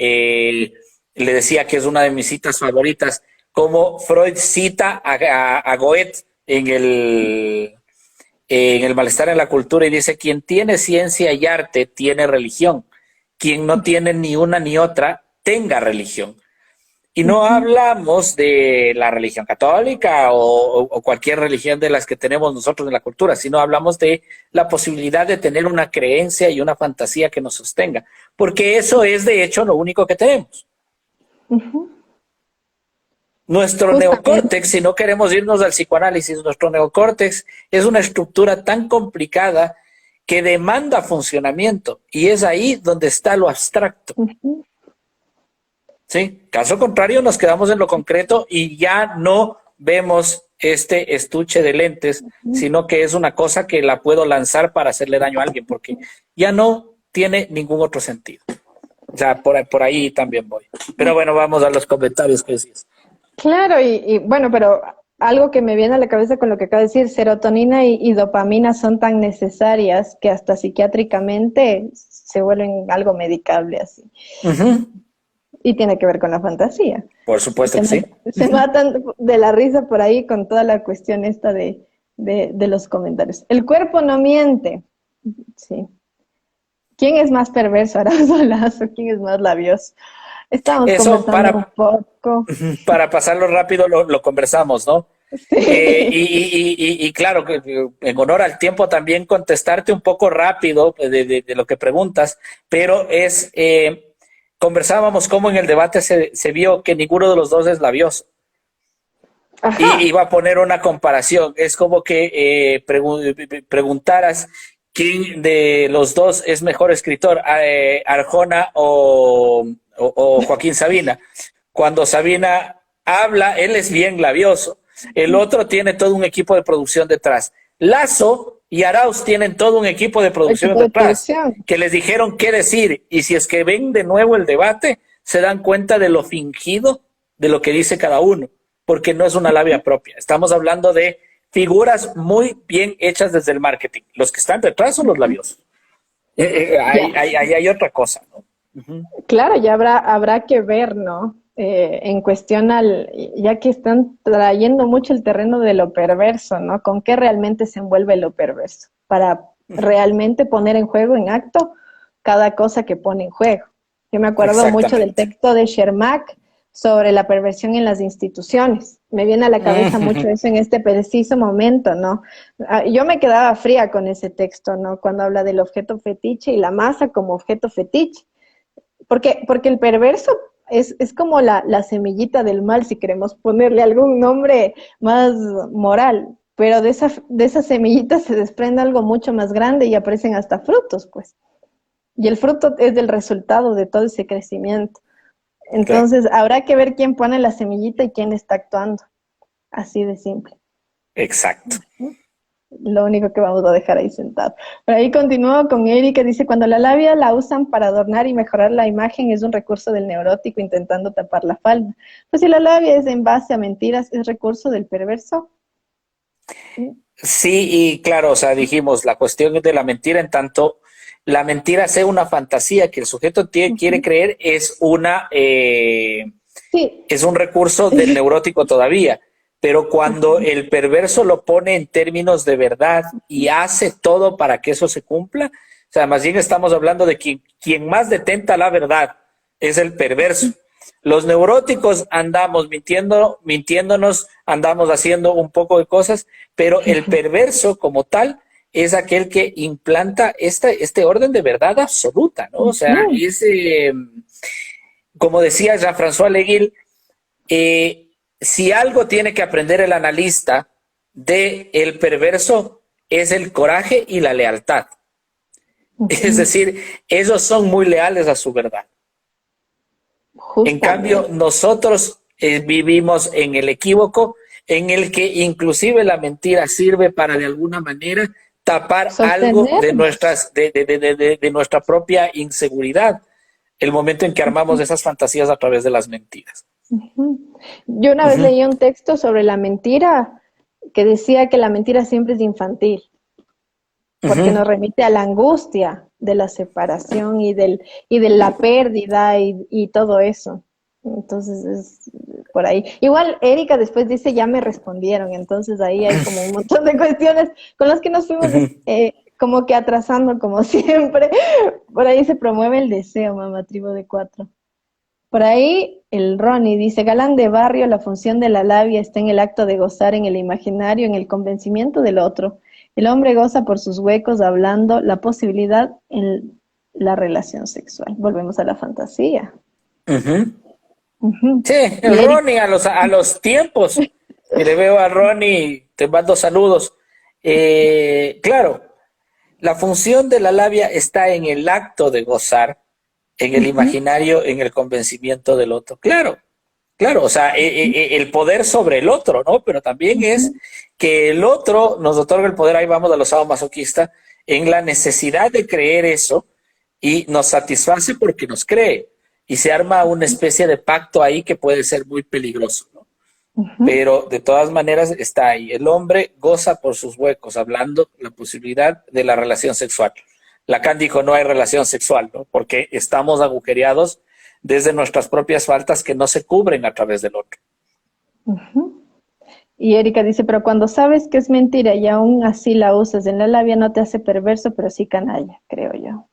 le decía que es una de mis citas favoritas, como Freud cita a Goethe en el malestar en la cultura y dice, quien tiene ciencia y arte tiene religión, quien no tiene ni una ni otra, tenga religión. Y no hablamos de la religión católica o cualquier religión de las que tenemos nosotros en la cultura, sino hablamos de la posibilidad de tener una creencia y una fantasía que nos sostenga, porque eso es de hecho lo único que tenemos. Nuestro Justamente. neocórtex, si no queremos irnos al psicoanálisis, nuestro neocórtex es una estructura tan complicada que demanda funcionamiento y es ahí donde está lo abstracto. ¿Sí? Caso contrario, nos quedamos en lo concreto y ya no vemos este estuche de lentes, sino que es una cosa que la puedo lanzar para hacerle daño a alguien, porque ya no tiene ningún otro sentido. O sea, por ahí también voy. Pero bueno, vamos a los comentarios que decís. Claro, bueno, pero algo que me viene a la cabeza con lo que acaba de decir, serotonina y dopamina son tan necesarias que hasta psiquiátricamente se vuelven algo medicable así. Uh -huh. Y tiene que ver con la fantasía. Por supuesto que sí. Se matan de la risa por ahí con toda la cuestión esta de los comentarios. El cuerpo no miente. Sí. ¿Quién es más perverso, Arauz Lazo? ¿Quién es más labioso? Estamos Eso conversando un poco. para pasarlo rápido lo conversamos, ¿no? Sí. Y claro, en honor al tiempo también contestarte un poco rápido de lo que preguntas, pero conversábamos cómo en el debate se vio que ninguno de los dos es labioso. Y Ajá. iba a poner una comparación, es como que preguntaras quién de los dos es mejor escritor, Arjona o Joaquín Sabina. Cuando Sabina habla, él es bien labioso. El otro tiene todo un equipo de producción detrás. Lazo y Arauz tienen todo un equipo de producción Equipo de detrás, producción. que les dijeron qué decir. Y si es que ven de nuevo el debate, se dan cuenta de lo fingido de lo que dice cada uno, porque no es una labia propia. Estamos hablando de figuras muy bien hechas desde el marketing. Los que están detrás son los labiosos. Ya. Hay otra cosa, ¿no? Uh -huh. Claro, ya habrá que ver, ¿no? en cuestión ya que están trayendo mucho el terreno de lo perverso, ¿no? ¿Con qué realmente se envuelve lo perverso? Para realmente poner en juego, en acto, cada cosa que pone en juego. Yo me acuerdo mucho del Exactamente. texto de Shermak sobre la perversión en las instituciones. Me viene a la cabeza mucho eso en este preciso momento, ¿no? Yo me quedaba fría con ese texto, ¿no? Cuando habla del objeto fetiche y la masa como objeto fetiche. Porque el perverso es como la semillita del mal, si queremos ponerle algún nombre más moral, pero de esa semillita se desprende algo mucho más grande y aparecen hasta frutos, pues. Y el fruto es del resultado de todo ese crecimiento. Claro, Entonces, habrá que ver quién pone la semillita y quién está actuando. Así de simple. exacto. Lo único que vamos a dejar ahí sentado. Pero ahí continúo con Erika, dice, cuando la labia la usan para adornar y mejorar la imagen es un recurso del neurótico intentando tapar la falda. Pues si la labia es en base a mentiras, es recurso del perverso. Sí, y claro, o sea, dijimos, la cuestión de la mentira, en tanto la mentira sea una fantasía que el sujeto quiere Ujú. creer, Sí. es un recurso del neurótico todavía. Pero cuando Ujú. el perverso lo pone en términos de verdad y hace todo para que eso se cumpla, o sea, más bien estamos hablando de quien más detenta la verdad es el perverso. Los neuróticos andamos mintiéndonos, andamos haciendo un poco de cosas, pero el perverso como tal es aquel que implanta este orden de verdad absoluta, ¿no? O sea, Ujú. como decía Jean-François Leguil, si algo tiene que aprender el analista de el perverso es el coraje y la lealtad. Es Ujú. decir, ellos son muy leales a su verdad. En cambio, Justamente. nosotros vivimos en el equívoco, en el que inclusive la mentira sirve para de alguna manera tapar algo Sostenernos. de nuestra propia inseguridad, el momento en que armamos esas fantasías a través de las mentiras. Ujú. Yo una Uh vez -huh, leí un texto sobre la mentira que decía que la mentira siempre es infantil, uh porque -huh. nos remite a la angustia de la separación y de la pérdida y todo eso. Entonces es por ahí. Igual Erika después dice, ya me respondieron, entonces ahí hay como un montón de cuestiones con las que nos Uh fuimos -huh. como que atrasando como siempre. Por ahí se promueve el deseo, mamá, tribu de cuatro. Por ahí el Ronnie dice, galán de barrio, la función de la labia está en el acto de gozar en el imaginario, en el convencimiento del otro. El hombre goza por sus huecos, hablando la posibilidad en la relación sexual. Volvemos a la fantasía. Uh -huh. Ujú. Sí, Y el Eric, Ronnie a los tiempos. Y le veo a Ronnie, te mando saludos. Claro, la función de la labia está en el acto de gozar, en el ujú, imaginario, en el convencimiento del otro. Claro, claro, o sea, el poder sobre el otro, ¿no? Pero también es ujú, que el otro nos otorga el poder, ahí vamos a los sadomasoquistas, en la necesidad de creer eso y nos satisface porque nos cree. Y se arma una especie de pacto ahí que puede ser muy peligroso, ¿no? ujú. Pero de todas maneras está ahí. El hombre goza por sus huecos, hablando la posibilidad de la relación sexual. Lacan dijo no hay relación sexual, ¿no? Porque estamos agujereados desde nuestras propias faltas que no se cubren a través del otro. Ujú. Y Erika dice, pero cuando sabes que es mentira y aún así la usas en la labia, no te hace perverso, pero sí canalla, creo yo.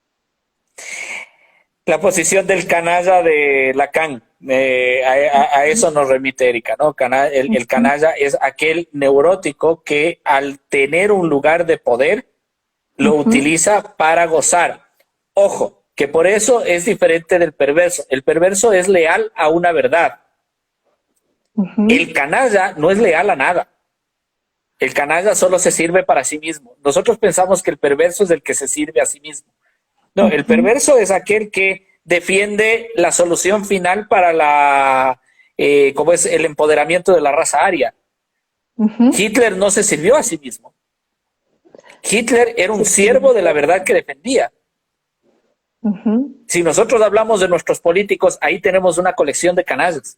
La posición del canalla de Lacan, a eso nos remite Erika, ¿no? El Ujú, canalla es aquel neurótico que al tener un lugar de poder lo ujú, utiliza para gozar. Ojo, que por eso es diferente del perverso. El perverso es leal a una verdad. El ujú. canalla no es leal a nada. El canalla solo se sirve para sí mismo. Nosotros pensamos que el perverso es el que se sirve a sí mismo. No, el Ujú, perverso es aquel que defiende la solución final para como es el empoderamiento de la raza aria. ujú. Hitler no se sirvió a sí mismo. Hitler era un Sí, siervo de la verdad que defendía. ujú. Si nosotros hablamos de nuestros políticos, ahí tenemos una colección de canallas,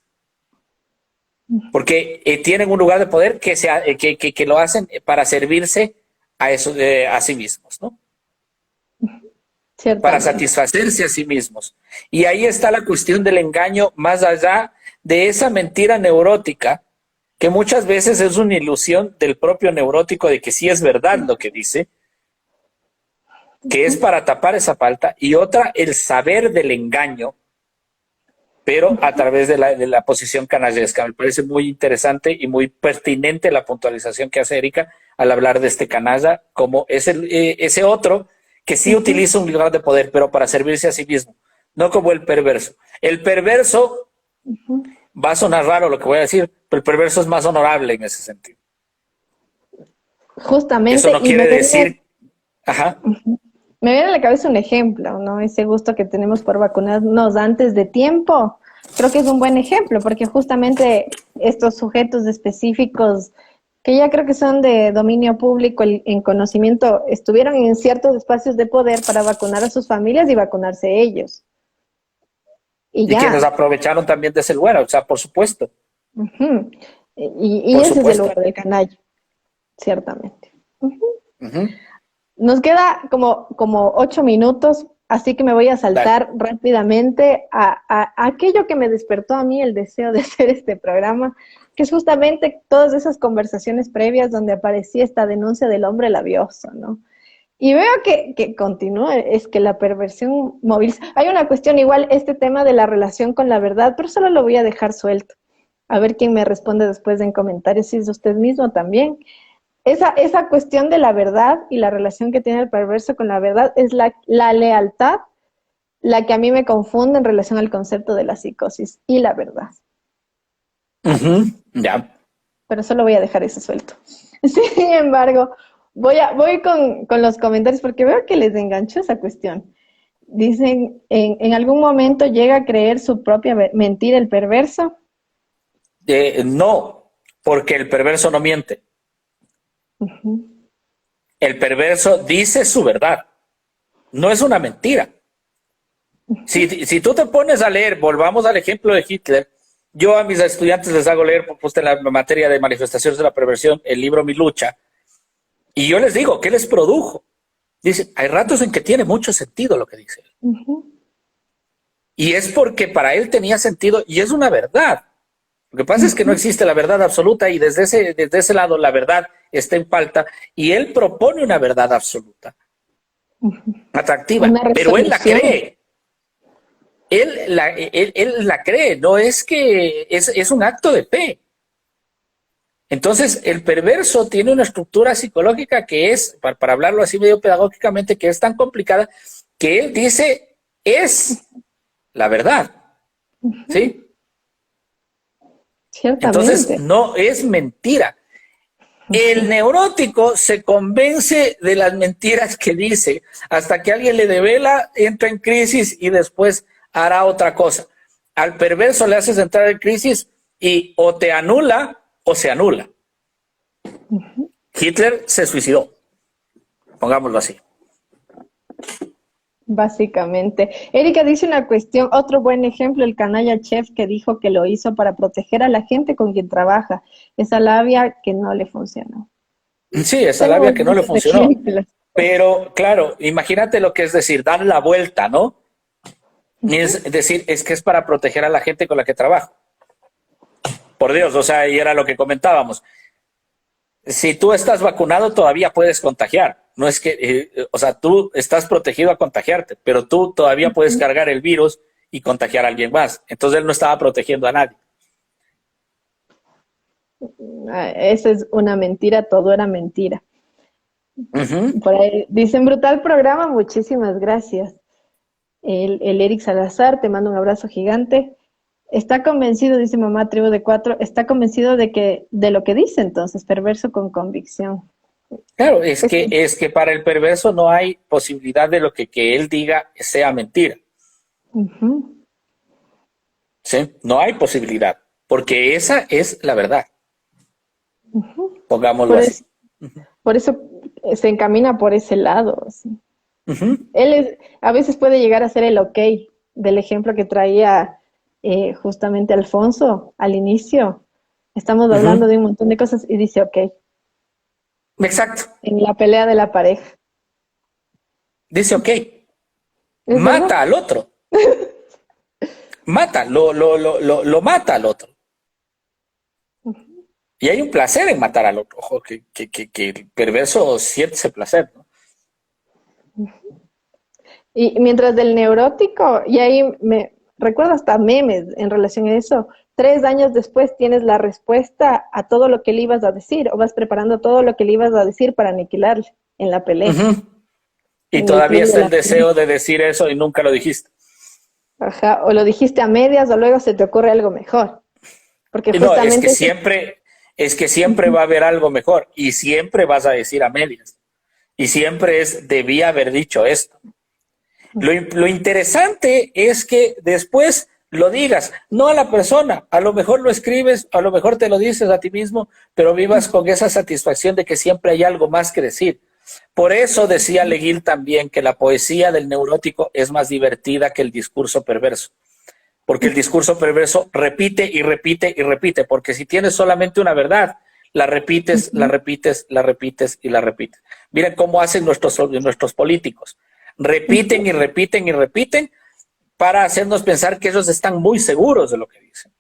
porque tienen un lugar de poder que lo hacen para servirse a, eso, a sí mismos, ¿no? Para Ciertamente. satisfacerse a sí mismos. Y ahí está la cuestión del engaño más allá de esa mentira neurótica, que muchas veces es una ilusión del propio neurótico de que sí es verdad lo que dice, que es para tapar esa falta, y otra, el saber del engaño, pero a través de la posición canallesca. Me parece muy interesante y muy pertinente la puntualización que hace Erika al hablar de este canalla, como ese otro que sí utiliza un lugar de poder, pero para servirse a sí mismo, no como el perverso. El perverso, va a sonar raro lo que voy a decir, pero el perverso es más honorable en ese sentido. Justamente, Eso no quiere decir... Ajá. Me viene a la cabeza un ejemplo, ¿no? Ese gusto que tenemos por vacunarnos antes de tiempo. Creo que es un buen ejemplo, porque justamente estos sujetos específicos, que ya creo que son de dominio público en conocimiento, estuvieron en ciertos espacios de poder para vacunar a sus familias y vacunarse ellos. Y Y quienes ya. aprovecharon también de ese lugar, o sea, por supuesto. Ujú. Y Por ese es el supuesto. lugar del canalla, ciertamente. Ujú. Nos queda como 8 minutos, así que me voy a Dale. saltar rápidamente a aquello que me despertó a mí el deseo de hacer este programa, que es justamente todas esas conversaciones previas donde aparecía esta denuncia del hombre labioso, ¿no? Y veo que continúa, es que la perversión móvil. Hay una cuestión igual, este tema de la relación con la verdad, pero solo lo voy a dejar suelto. A ver quién me responde después en comentarios, si es usted mismo también. Esa cuestión de la verdad y la relación que tiene el perverso con la verdad es la lealtad la que a mí me confunde en relación al concepto de la psicosis y la verdad. Ujú. Ya. Pero solo voy a dejar eso suelto. Sin embargo, voy con los comentarios porque veo que les enganchó esa cuestión. Dicen, en algún momento llega a creer su propia mentira el perverso. No, porque el perverso no miente. El perverso dice su verdad. No es una mentira. Si tú te pones a leer, volvamos al ejemplo de Hitler, yo a mis estudiantes les hago leer, en la materia de manifestaciones de la perversión, el libro Mi Lucha, y yo les digo, ¿qué les produjo? Dice, hay ratos en que tiene mucho sentido lo que dice. Y es porque para él tenía sentido, y es una verdad. Lo que pasa es que no existe la verdad absoluta, y desde ese lado la verdad está en falta, y él propone una verdad absoluta, atractiva, Una pero él la resolución. cree. Él la cree, no es que es un acto de fe. Entonces, el perverso tiene una estructura psicológica que es, para hablarlo así medio pedagógicamente, que es tan complicada que él dice es la verdad, ¿sí? Entonces, Ciertamente. no es mentira. El neurótico se convence de las mentiras que dice hasta que alguien le devela, entra en crisis y después hará otra cosa. Al perverso le haces entrar en crisis y o te anula o se anula. Hitler se suicidó, pongámoslo así. Básicamente. Erika dice una cuestión, otro buen ejemplo, el canalla chef que dijo que lo hizo para proteger a la gente con quien trabaja. Esa labia que no le funcionó. Sí, esa labia Tenemos que no le muchos funcionó. ejemplos. Pero claro, imagínate lo que es decir, dar la vuelta, ¿no? Es decir, es que es para proteger a la gente con la que trabajo. Por Dios, o sea, y era lo que comentábamos. Si tú estás vacunado, todavía puedes contagiar. No es que, o sea, tú estás protegido a contagiarte, pero tú todavía puedes cargar el virus y contagiar a alguien más. Entonces él no estaba protegiendo a nadie. Esa es una mentira, todo era mentira. Uh-huh. Por ahí dicen, brutal programa, muchísimas gracias. El Eric Salazar, te mando un abrazo gigante. Está convencido, dice mamá Tribu de Cuatro, está convencido de lo que dice entonces, perverso con convicción. Claro, Es que, es que para el perverso no hay posibilidad de lo que él diga sea mentira. ¿Sí? No hay posibilidad, porque esa es la verdad. Pongámoslo por así. eso, por eso se encamina por ese lado. ¿Sí? Uh-huh. A veces puede llegar a ser el ok del ejemplo que traía justamente Alfonso al inicio. Estamos hablando Uh-huh. de un montón de cosas y dice ok, Exacto. en la pelea de la pareja. Dice, ok, ¿Es verdad? mata al otro. mata, lo mata al otro. Y hay un placer en matar al otro. Ojo, que el perverso siente ese placer, ¿no? Y mientras del neurótico, y ahí me recuerdo hasta memes en relación a eso, 3 años después tienes la respuesta a todo lo que le ibas a decir, o vas preparando todo lo que le ibas a decir para aniquilarle en la pelea, Ujú. Y en el todavía club de está el la pelea. deseo de decir eso y nunca lo dijiste. Ajá, o lo dijiste a medias, o luego se te ocurre algo mejor, porque Y no, justamente es que siempre va a haber algo mejor y siempre vas a decir a medias. Y siempre debía haber dicho esto. Lo interesante es que después lo digas, no a la persona, a lo mejor lo escribes, a lo mejor te lo dices a ti mismo, pero vivas con esa satisfacción de que siempre hay algo más que decir. Por eso decía Leguil también que la poesía del neurótico es más divertida que el discurso perverso, porque el discurso perverso repite y repite y repite, porque si tienes solamente una verdad, la repites, la repites, la repites y la repites. Miren cómo hacen nuestros políticos. Repiten y repiten y repiten para hacernos pensar que ellos están muy seguros de lo que dicen.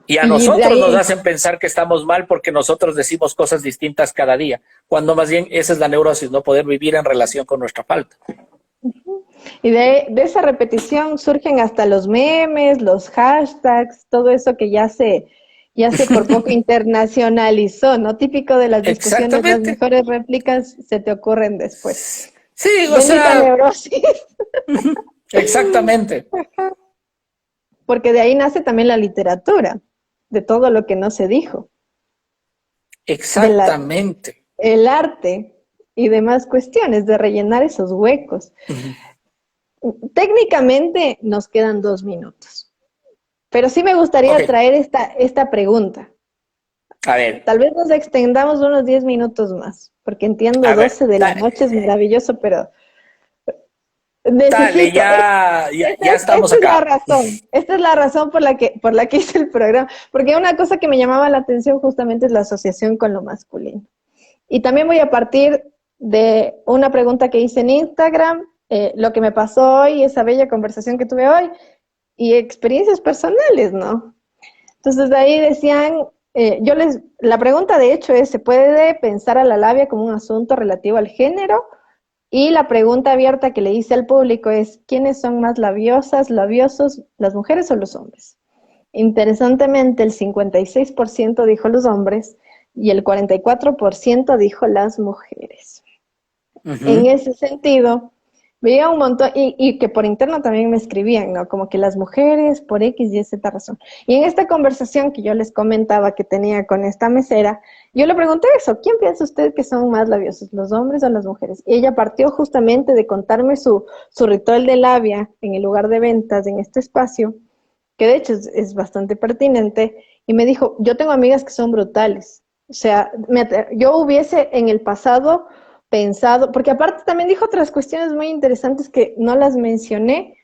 Y a y de nosotros nos ahí hacen pensar que estamos mal porque nosotros decimos cosas distintas cada día, cuando más bien esa es la neurosis, no poder vivir en relación con nuestra falta. de esa repetición surgen hasta los memes, los hashtags, todo eso que ya se por poco internacionalizó, ¿no? Típico de las discusiones, las Exactamente. mejores réplicas se te ocurren después. Sí, o Bendita sea, neurosis, exactamente. porque de ahí nace también la literatura, de todo lo que no se dijo, de Exactamente. el arte y demás cuestiones, de rellenar esos huecos. Técnicamente nos quedan 2 minutos, pero sí me Ok, gustaría traer esta pregunta. a ver, Tal vez nos extendamos unos 10 minutos más, porque entiendo a ver, 12 de la noche es maravilloso, pero dale, necesito, ya estamos esta es la acá. razón, esta es la razón por la que hice el programa, porque una cosa que me llamaba la atención justamente es la asociación con lo masculino. Y también voy a partir de una pregunta que hice en Instagram, lo que me pasó hoy, esa bella conversación que tuve hoy, y experiencias personales, ¿no? Entonces de ahí decían, la pregunta de hecho es, ¿se puede pensar a la labia como un asunto relativo al género? Y la pregunta abierta que le hice al público es, ¿quiénes son más labiosas, labiosos, las mujeres o los hombres? Interesantemente, el 56% dijo los hombres y el 44% dijo las mujeres. En Ujú. ese sentido, veía un montón, y que por interno también me escribían, ¿no? Como que las mujeres por X y Z razón. Y en esta conversación que yo les comentaba que tenía con esta mesera, yo le pregunté eso, ¿quién piensa usted que son más labiosos, los hombres o las mujeres? Y ella partió justamente de contarme su ritual de labia en el lugar de ventas, en este espacio, que de hecho es bastante pertinente, y me dijo, yo tengo amigas que son brutales. O sea, yo hubiese en el pasado pensado, porque aparte también dijo otras cuestiones muy interesantes que no las mencioné,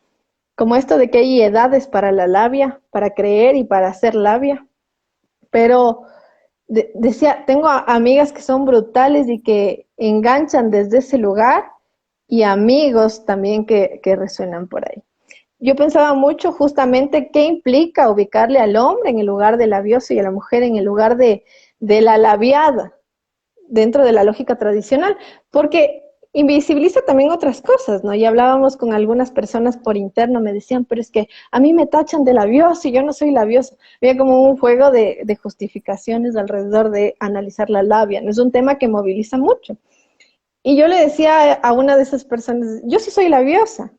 como esto de que hay edades para la labia, para creer y para hacer labia, pero decía, tengo amigas que son brutales y que enganchan desde ese lugar y amigos también que resuenan por ahí. Yo pensaba mucho justamente qué implica ubicarle al hombre en el lugar del labioso y a la mujer en el lugar de la labiada dentro de la lógica tradicional, porque invisibiliza también otras cosas, ¿no? Y hablábamos con algunas personas por interno, me decían, pero es que a mí me tachan de labioso y yo no soy labioso. Había como un juego de justificaciones alrededor de analizar la labia, ¿no? Es un tema que moviliza mucho. Y yo le decía a una de esas personas, yo sí soy labiosa.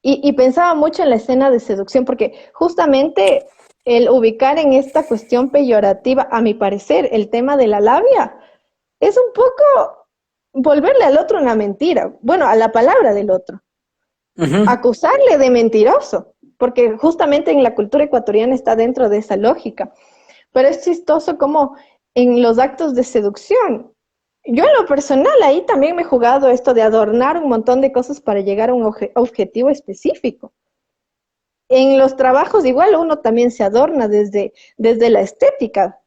Y pensaba mucho en la escena de seducción, porque justamente el ubicar en esta cuestión peyorativa, a mi parecer, el tema de la labia, es un poco volverle al otro una mentira, bueno, a la palabra del otro, Ujú. acusarle de mentiroso, porque justamente en la cultura ecuatoriana está dentro de esa lógica. Pero es chistoso como en los actos de seducción, yo en lo personal ahí también me he jugado esto de adornar un montón de cosas para llegar a un objetivo específico. En los trabajos igual uno también se adorna desde la estética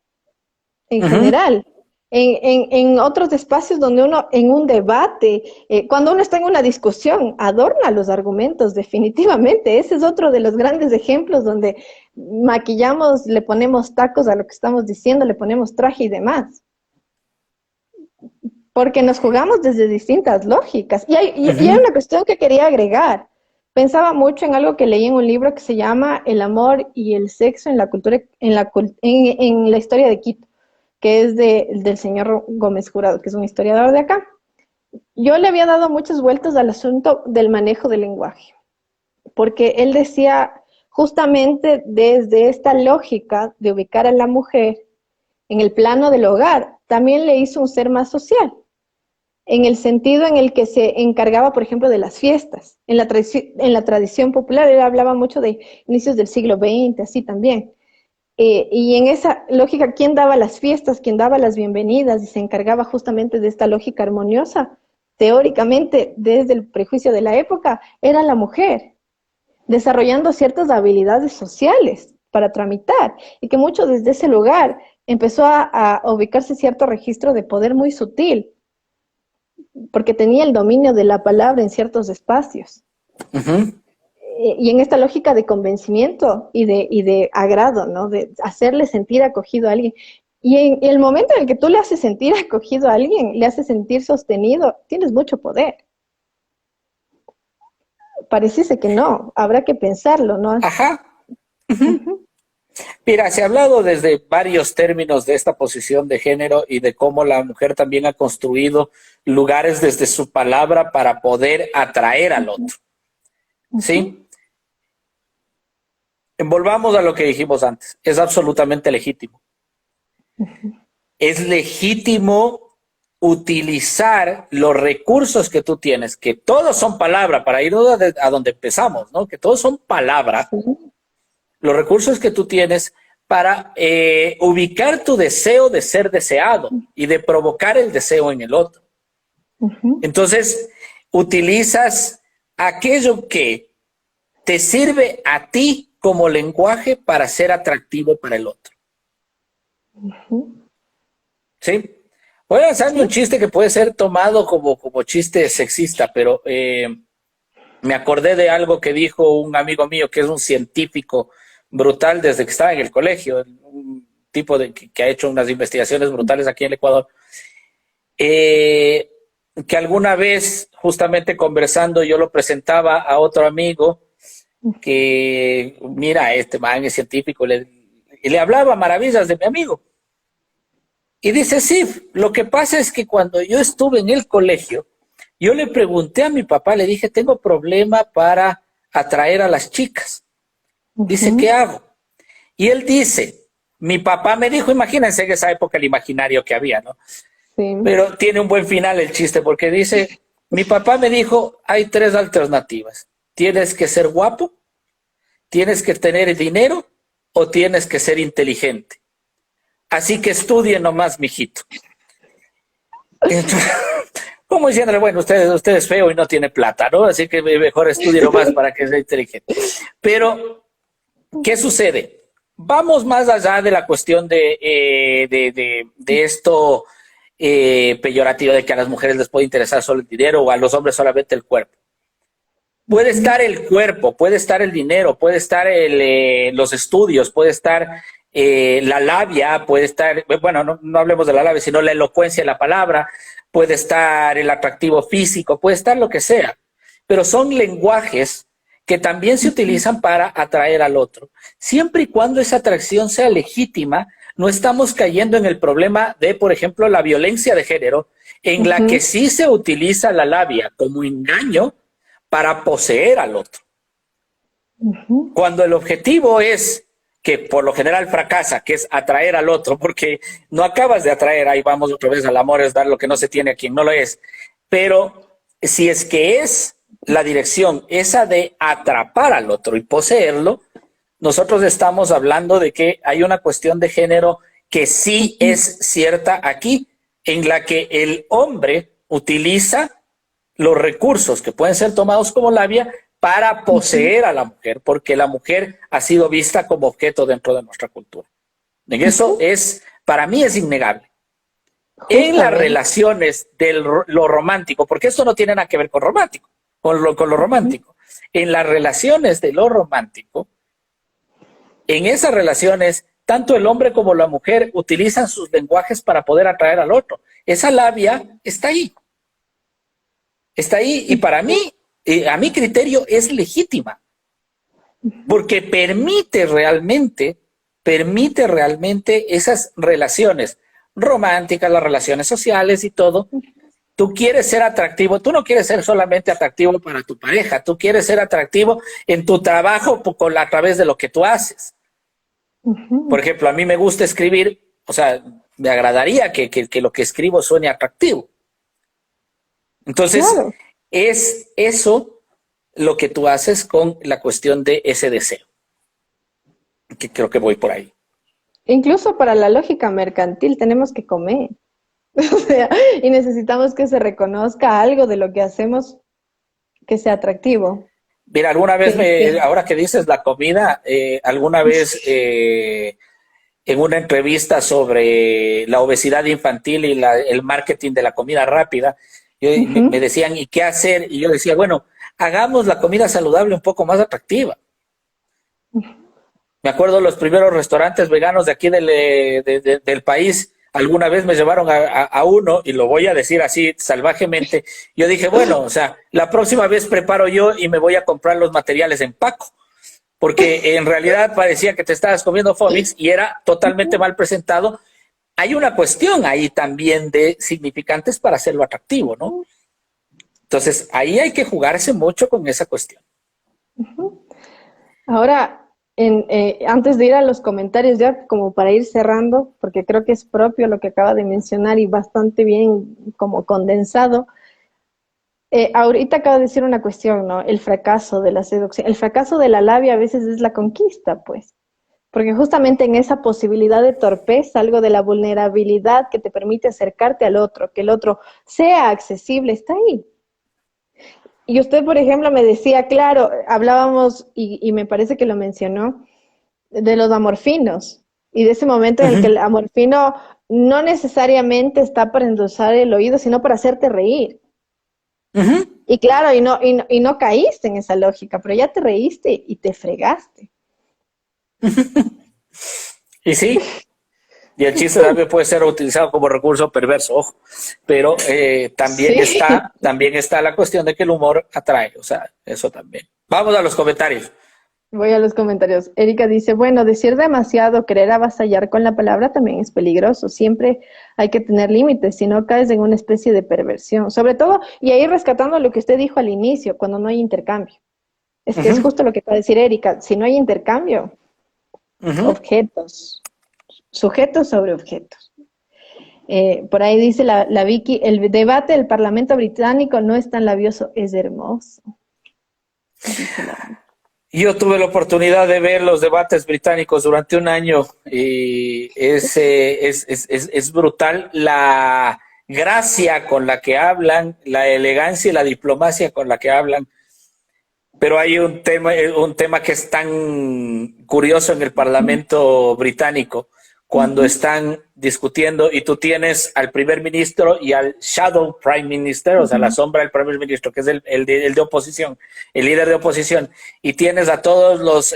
en Ujú. general. en otros espacios donde uno, en un debate, cuando uno está en una discusión, adorna los argumentos, definitivamente. Ese es otro de los grandes ejemplos donde maquillamos, le ponemos tacos a lo que estamos diciendo, le ponemos traje y demás. Porque nos jugamos desde distintas lógicas. Y hay una cuestión que quería agregar. Pensaba mucho en algo que leí en un libro que se llama El amor y el sexo en la cultura, en la historia de Quito, que es del señor Gómez Jurado, que es un historiador de acá. Yo le había dado muchas vueltas al asunto del manejo del lenguaje, porque él decía justamente desde esta lógica de ubicar a la mujer en el plano del hogar, también le hizo un ser más social, en el sentido en el que se encargaba, por ejemplo, de las fiestas. En la tradición popular, él hablaba mucho de inicios del siglo XX, así también. Y en esa lógica, ¿quién daba las fiestas? ¿Quién daba las bienvenidas? Y se encargaba justamente de esta lógica armoniosa. Teóricamente, desde el prejuicio de la época, era la mujer, desarrollando ciertas habilidades sociales para tramitar, y que mucho desde ese lugar empezó a ubicarse cierto registro de poder muy sutil, porque tenía el dominio de la palabra en ciertos espacios. Y en esta lógica de convencimiento y de agrado, ¿no? De hacerle sentir acogido a alguien. Y en el momento en el que tú le haces sentir acogido a alguien, le haces sentir sostenido, tienes mucho poder. Pareciese que no, habrá que pensarlo, ¿no? Ajá. Mira, se ha hablado desde varios términos de esta posición de género y de cómo la mujer también ha construido lugares desde su palabra para poder atraer al otro. ¿Sí? Volvamos a lo que dijimos antes. Es absolutamente legítimo. Es legítimo utilizar los recursos que tú tienes, que todos son palabra, para ir a donde empezamos, ¿no? Que todos son palabra. Los recursos que tú tienes para ubicar tu deseo de ser deseado y de provocar el deseo en el otro. Entonces, utilizas aquello que te sirve a ti como lenguaje para ser atractivo para el otro. ¿Sí? Voy a lanzarme un chiste que puede ser tomado como chiste sexista, pero me acordé de algo que dijo un amigo mío que es un científico brutal desde que estaba en el colegio, un tipo que ha hecho unas investigaciones brutales aquí en el Ecuador, que alguna vez, justamente conversando, yo lo presentaba a otro amigo que, mira, este man es científico, y le hablaba maravillas de mi amigo. Y dice, sí, lo que pasa es que cuando yo estuve en el colegio, yo le pregunté a mi papá, le dije, tengo problema para atraer a las chicas. Dice, ¿qué hago? Y él dice, mi papá me dijo, imagínense en esa época el imaginario que había, ¿no? Sí. Pero tiene un buen final el chiste, porque dice, mi papá me dijo, hay 3 alternativas. Tienes que ser guapo, tienes que tener dinero o tienes que ser inteligente. Así que estudie nomás, mijito. Entonces, como diciéndole, bueno, usted es feo y no tiene plata, ¿no? Así que mejor estudie nomás para que sea inteligente. Pero, ¿qué sucede? Vamos más allá de la cuestión de esto peyorativo de que a las mujeres les puede interesar solo el dinero o a los hombres solamente el cuerpo. Puede estar el cuerpo, puede estar el dinero, puede estar los estudios, puede estar la labia, puede estar, bueno, no hablemos de la labia, sino la elocuencia de la palabra, puede estar el atractivo físico, puede estar lo que sea, pero son lenguajes que también se utilizan para atraer al otro. Siempre y cuando esa atracción sea legítima, no estamos cayendo en el problema de, por ejemplo, la violencia de género, en la que sí se utiliza la labia como engaño para poseer al otro. Cuando el objetivo es, que por lo general fracasa, que es atraer al otro, porque no acabas de atraer, ahí vamos otra vez, al amor es dar lo que no se tiene a quien no lo es, pero si es que es la dirección esa de atrapar al otro y poseerlo, nosotros estamos hablando de que hay una cuestión de género que sí es cierta aquí, en la que el hombre utiliza los recursos que pueden ser tomados como labia para poseer a la mujer, porque la mujer ha sido vista como objeto dentro de nuestra cultura. En eso es, para mí es innegable. En las Justamente. relaciones de lo romántico, porque esto no tiene nada que ver con romántico, con lo Ujú. romántico. En las relaciones de lo romántico, en esas relaciones, tanto el hombre como la mujer utilizan sus lenguajes para poder atraer al otro. Esa labia está ahí y para mí, a mi criterio, es legítima, porque permite realmente esas relaciones románticas, las relaciones sociales y todo. Tú quieres ser atractivo, tú no quieres ser solamente atractivo para tu pareja, tú quieres ser atractivo en tu trabajo a través de lo que tú haces. Por Ujú. ejemplo, a mí me gusta escribir, o sea, me agradaría que lo que escribo suene atractivo. Entonces, Claro. es eso lo que tú haces con la cuestión de ese deseo, que creo que voy por ahí. Incluso para la lógica mercantil tenemos que comer. O sea, y necesitamos que se reconozca algo de lo que hacemos que sea atractivo. Mira, alguna vez, Que ahora que dices la comida, alguna vez en una entrevista sobre la obesidad infantil y el marketing de la comida rápida, me Ujú. decían, ¿y qué hacer? Y yo decía, bueno, hagamos la comida saludable un poco más atractiva. Me acuerdo los primeros restaurantes veganos de aquí del país, alguna vez me llevaron a uno, y lo voy a decir así salvajemente, yo dije, bueno, o sea, la próxima vez preparo yo y me voy a comprar los materiales en Paco, porque en realidad parecía que te estabas comiendo Fomix y era totalmente mal presentado. Hay una cuestión ahí también de significantes para hacerlo atractivo, ¿no? Entonces, ahí hay que jugarse mucho con esa cuestión. Ahora, antes de ir a los comentarios, ya como para ir cerrando, porque creo que es propio lo que acaba de mencionar y bastante bien como condensado. Ahorita acaba de decir una cuestión, ¿no? El fracaso de la seducción. El fracaso de la labia a veces es la conquista, pues. Porque justamente en esa posibilidad de torpeza, algo de la vulnerabilidad que te permite acercarte al otro, que el otro sea accesible, está ahí. Y usted, por ejemplo, me decía, claro, hablábamos, y me parece que lo mencionó, de los amorfinos, y de ese momento Uh en el que -huh. el amorfino no necesariamente está para endulzar el oído, sino para hacerte reír. Uh -huh. Y claro, y no caíste en esa lógica, pero ya te reíste y te fregaste. Y sí, y el chiste también puede ser utilizado como recurso perverso, ojo. Pero Sí. también está la cuestión de que el humor atrae, o sea, eso también. Vamos a los comentarios. Voy a los comentarios. Erika dice, bueno, decir demasiado, querer avasallar con la palabra también es peligroso. Siempre hay que tener límites, si no caes en una especie de perversión. Sobre todo, y ahí rescatando lo que usted dijo al inicio, cuando no hay intercambio. Es Uh que es -huh. justo lo que va a decir Erika. Si no hay intercambio, Uh -huh. objetos, sujetos sobre objetos. Por ahí dice la Vicky, el debate del Parlamento británico no es tan labioso, es hermoso, dice la Vicky. Yo tuve la oportunidad de ver los debates británicos durante un año y es brutal la gracia con la que hablan, la elegancia y la diplomacia con la que hablan. Pero hay un tema que es tan curioso en el Parlamento británico, cuando Uh-huh. están discutiendo y tú tienes al primer ministro y al shadow prime minister, o sea, la Uh-huh. sombra del primer ministro, que es el de oposición, el líder de oposición, y tienes a todos los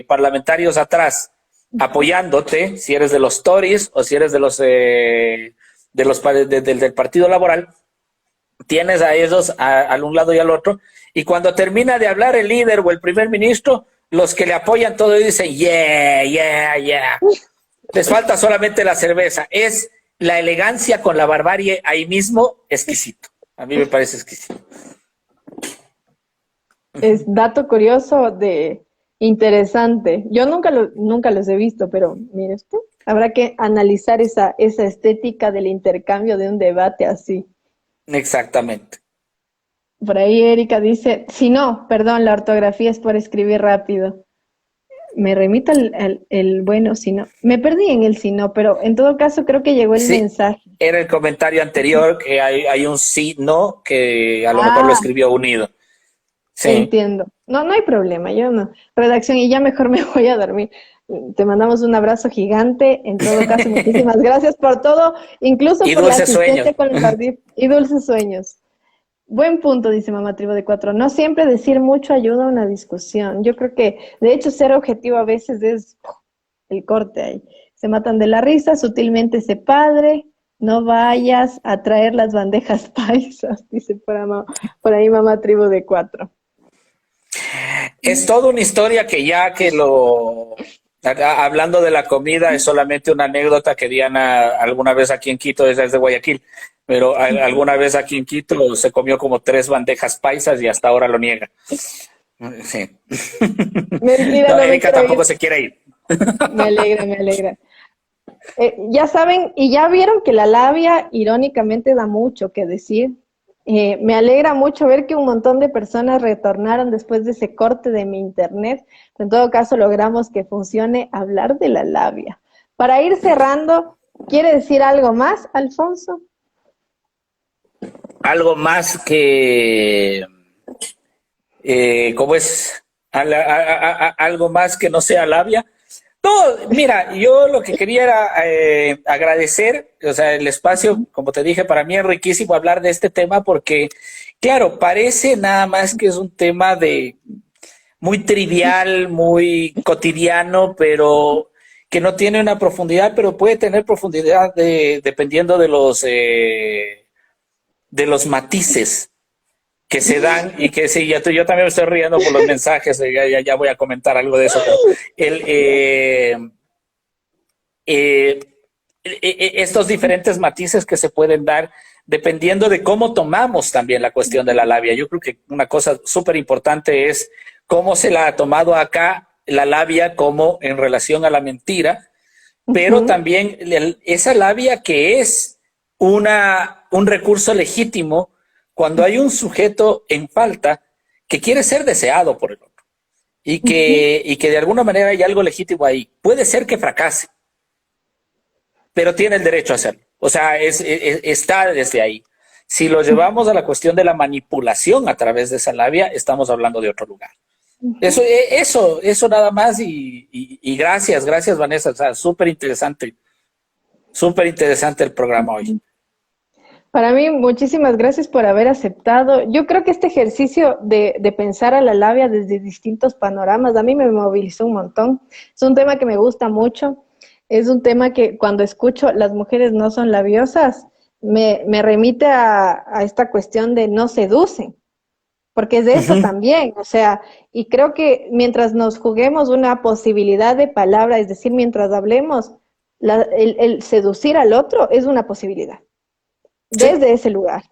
parlamentarios atrás apoyándote, si eres de los Tories o si eres del Partido Laboral, tienes a esos al un lado y al otro, y cuando termina de hablar el líder o el primer ministro, los que le apoyan todo dicen, yeah, yeah, yeah. Les falta solamente la cerveza. Es la elegancia con la barbarie ahí mismo, exquisito. A mí me parece exquisito. Es dato curioso de interesante. Yo nunca los he visto, pero mire usted, habrá que analizar esa estética del intercambio de un debate así. Exactamente. Por ahí Erika dice, si no, perdón, la ortografía es por escribir rápido. Me remito el bueno, si no. Me perdí en el si no, pero en todo caso creo que llegó el Sí, mensaje. era el comentario anterior que hay un sí, no, que a lo mejor lo Ah, escribió unido. Sí. entiendo. No, no hay problema, yo no. Redacción, y ya mejor me voy a dormir. Te mandamos un abrazo gigante. En todo caso, muchísimas gracias por todo, incluso Y por la dulces sueños. asistencia con el jardín y dulces sueños. Buen punto, dice Mamá Tribu de Cuatro. No siempre decir mucho ayuda a una discusión. Yo creo que, de hecho, ser objetivo a veces es el corte ahí. Se matan de la risa, sutilmente ese padre. No vayas a traer las bandejas paisas, dice por ahí Mamá Tribu de Cuatro. Es toda una historia que ya que hablando de la comida, es solamente una anécdota que Diana alguna vez aquí en Quito, ella es de Guayaquil, pero alguna vez aquí en Quito se comió como 3 bandejas paisas y hasta ahora lo niega. Sí. Mentira, No, no me Erika quiero tampoco ir. se quiere ir. Me alegra, me alegra. Ya saben, y ya vieron que la labia irónicamente da mucho que decir. Me alegra mucho ver que un montón de personas retornaron después de ese corte de mi internet. En todo caso, logramos que funcione hablar de la labia. Para ir cerrando, ¿quiere decir algo más, Alfonso? Algo más que, ¿cómo es? Algo más que no sea labia. No, mira, yo lo que quería era agradecer, o sea, el espacio, como te dije, para mí es riquísimo hablar de este tema porque, claro, parece nada más que es un tema de muy trivial, muy cotidiano, pero que no tiene una profundidad, pero puede tener profundidad dependiendo de los matices que se dan y que sí, yo también me estoy riendo por los mensajes, ya voy a comentar algo de eso, pero el, eh, estos diferentes matices que se pueden dar dependiendo de cómo tomamos también la cuestión de la labia. Yo creo que una cosa súper importante es cómo se la ha tomado acá la labia como en relación a la mentira, pero también esa labia que es un recurso legítimo cuando hay un sujeto en falta que quiere ser deseado por el otro y que de alguna manera hay algo legítimo ahí. Puede ser que fracase, pero tiene el derecho a hacerlo. O sea, está desde ahí. Si lo llevamos a la cuestión de la manipulación a través de esa labia, estamos hablando de otro lugar. Eso nada más y gracias Vanessa, o sea, súper interesante el programa hoy. Para mí, muchísimas gracias por haber aceptado. Yo creo que este ejercicio de pensar a la labia desde distintos panoramas, a mí me movilizó un montón. Es un tema que me gusta mucho. Es un tema que cuando escucho las mujeres no son labiosas, me remite a esta cuestión de no seducen, porque es de eso también, o sea, y creo que mientras nos juguemos una posibilidad de palabra, es decir, mientras hablemos, el seducir al otro es una posibilidad Sí. desde ese lugar.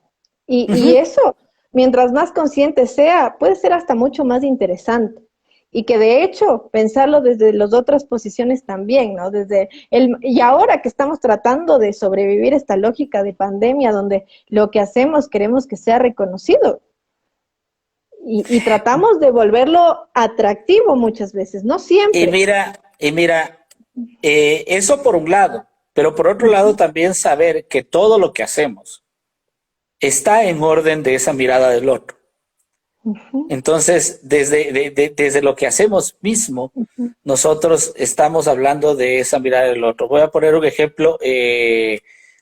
Y eso, mientras más consciente sea, puede ser hasta mucho más interesante. Y que de hecho, pensarlo desde las otras posiciones también, ¿no? Y ahora que estamos tratando de sobrevivir esta lógica de pandemia, donde lo que hacemos queremos que sea reconocido. Y tratamos de volverlo atractivo muchas veces, no Y siempre. mira, eso por un lado, pero por otro lado también saber que todo lo que hacemos está en orden de esa mirada del otro. Entonces, desde lo que hacemos mismo, nosotros estamos hablando de esa mirada del otro. Voy a poner un ejemplo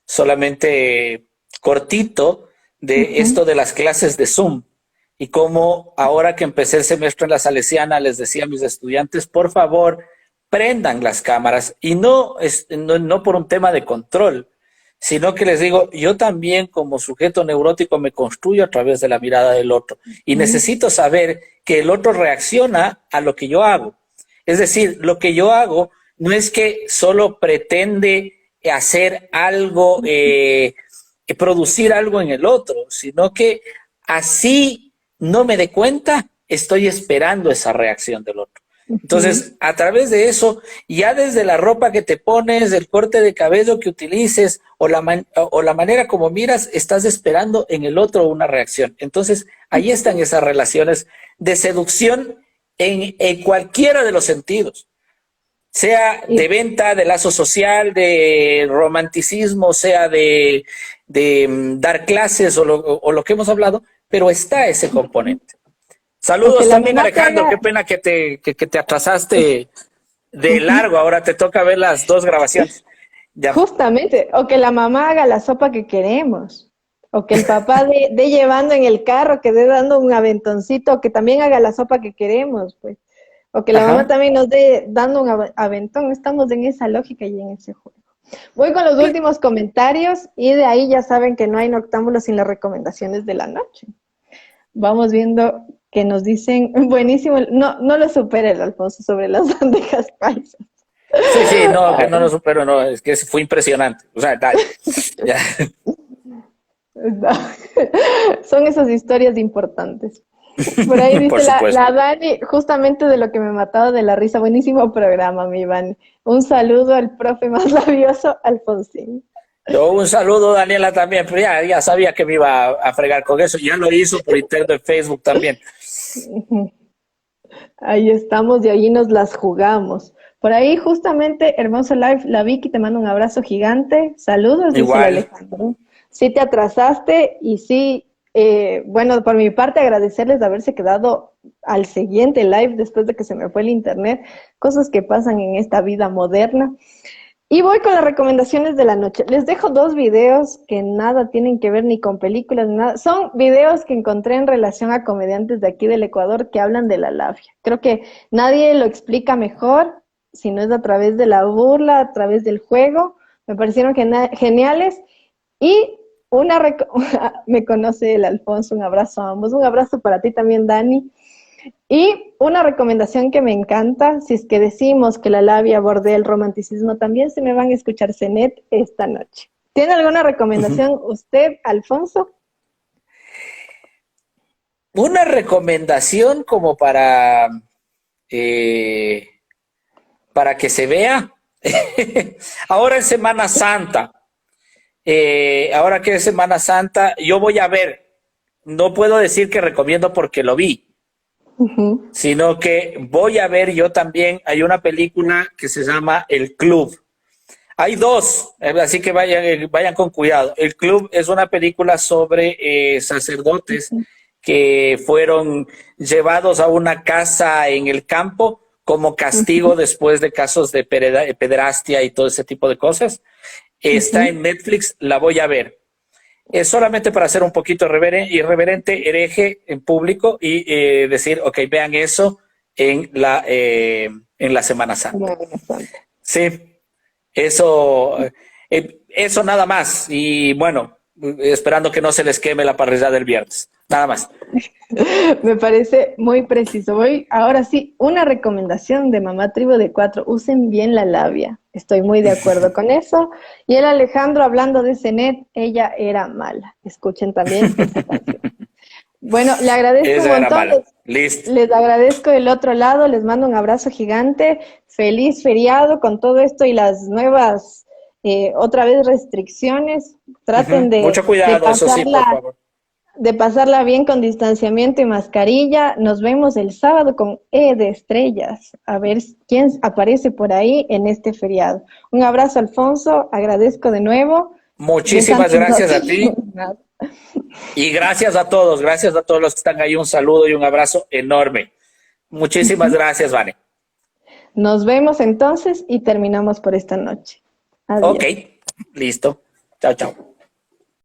solamente cortito de esto de las clases de Zoom y cómo ahora que empecé el semestre en la Salesiana les decía a mis estudiantes, por favor, prendan las cámaras y no por un tema de control, sino que les digo, yo también como sujeto neurótico me construyo a través de la mirada del otro y necesito saber que el otro reacciona a lo que yo hago. Es decir, lo que yo hago no es que solo pretende hacer algo, producir algo en el otro, sino que así no me dé cuenta, estoy esperando esa reacción del otro. Entonces, a través de eso, ya desde la ropa que te pones, el corte de cabello que utilices o la manera como miras, estás esperando en el otro una reacción. Entonces, ahí están esas relaciones de seducción en cualquiera de los sentidos, sea de venta, de lazo social, de romanticismo, sea de dar clases o lo que hemos hablado, pero está ese componente. O que Saludos la también, mamá te Alejandro. haga, Qué pena que te atrasaste. de largo, ahora te toca ver las dos grabaciones. Ya. Justamente, o que la mamá haga la sopa que queremos, o que el papá dé llevando en el carro, que dé dando un aventoncito, o que también haga la sopa que queremos, pues, o que la mamá Ajá. también nos dé dando un aventón. Estamos en esa lógica y en ese juego. Voy con los últimos comentarios y de ahí ya saben que no hay noctámbulos sin las recomendaciones de la noche. Vamos viendo que nos dicen, buenísimo, no lo supera el Alfonso sobre las bandejas paisas. Sí, sí, no, que no lo supero, no, es que fue impresionante. O sea, dale. Ya. No. Son esas historias importantes. Por ahí Por dice supuesto. la Dani, justamente de lo que me mataba de la risa. Buenísimo programa, mi Iván. Un saludo al profe más labioso, Alfonsín. Yo un saludo, Daniela, también, pero ya sabía que me iba a fregar con eso. Ya lo hizo por interno en Facebook también. Ahí estamos y ahí nos las jugamos. Por ahí, justamente, hermoso live, la Vicky te manda un abrazo gigante. Saludos, dice el Igual. Alejandro. Sí te atrasaste y sí, bueno, por mi parte agradecerles de haberse quedado al siguiente live después de que se me fue el internet, cosas que pasan en esta vida moderna. Y voy con las recomendaciones de la noche. Les dejo dos videos que nada tienen que ver ni con películas ni nada. Son videos que encontré en relación a comediantes de aquí del Ecuador que hablan de la labia. Creo que nadie lo explica mejor si no es a través de la burla, a través del juego. Me parecieron geniales. Y me conoce el Alfonso, un abrazo a ambos. Un abrazo para ti también, Dani. Y una recomendación que me encanta, si es que decimos que la labia bordea el romanticismo, también se me van a escuchar Cenet esta noche. ¿Tiene alguna recomendación usted, Alfonso? Una recomendación como eh, para que se vea. Ahora en Semana Santa. Ahora que es Semana Santa, yo voy a ver. No puedo decir que recomiendo porque lo vi, sino que voy a ver yo también. Hay una película que se llama El Club. Hay dos, así que vayan con cuidado. El Club es una película sobre sacerdotes que fueron llevados a una casa en el campo como castigo después de casos de pederastia y todo ese tipo de cosas. Está en Netflix, la voy a ver. Es solamente para ser un poquito irreverente, hereje en público y decir, ok, vean eso en la Semana Santa. Sí, eso nada más. Y bueno, esperando que no se les queme la parrilla del viernes. Nada más. Me parece muy preciso. Voy, ahora sí, una recomendación de Mamá Tribu de 4. Usen bien la labia. Estoy muy de acuerdo con eso. Y el Alejandro, hablando de Cenet, ella era mala. Escuchen también esa canción. Bueno, le agradezco un Esa era montón. mala. Listo. Les agradezco del otro lado. Les mando un abrazo gigante. Feliz feriado con todo esto y las nuevas, otra vez, restricciones. Traten Mucho cuidado, eso sí, por favor. de pasarla bien con distanciamiento y mascarilla. Nos vemos el sábado con E de Estrellas, a ver quién aparece por ahí en este feriado. Un abrazo, Alfonso, agradezco de nuevo. Muchísimas gracias a ti y gracias a todos los que están ahí. Un saludo y un abrazo enorme. Muchísimas gracias, Vane. Nos vemos entonces y terminamos por esta noche. Adiós. Ok, listo. Chao, chao.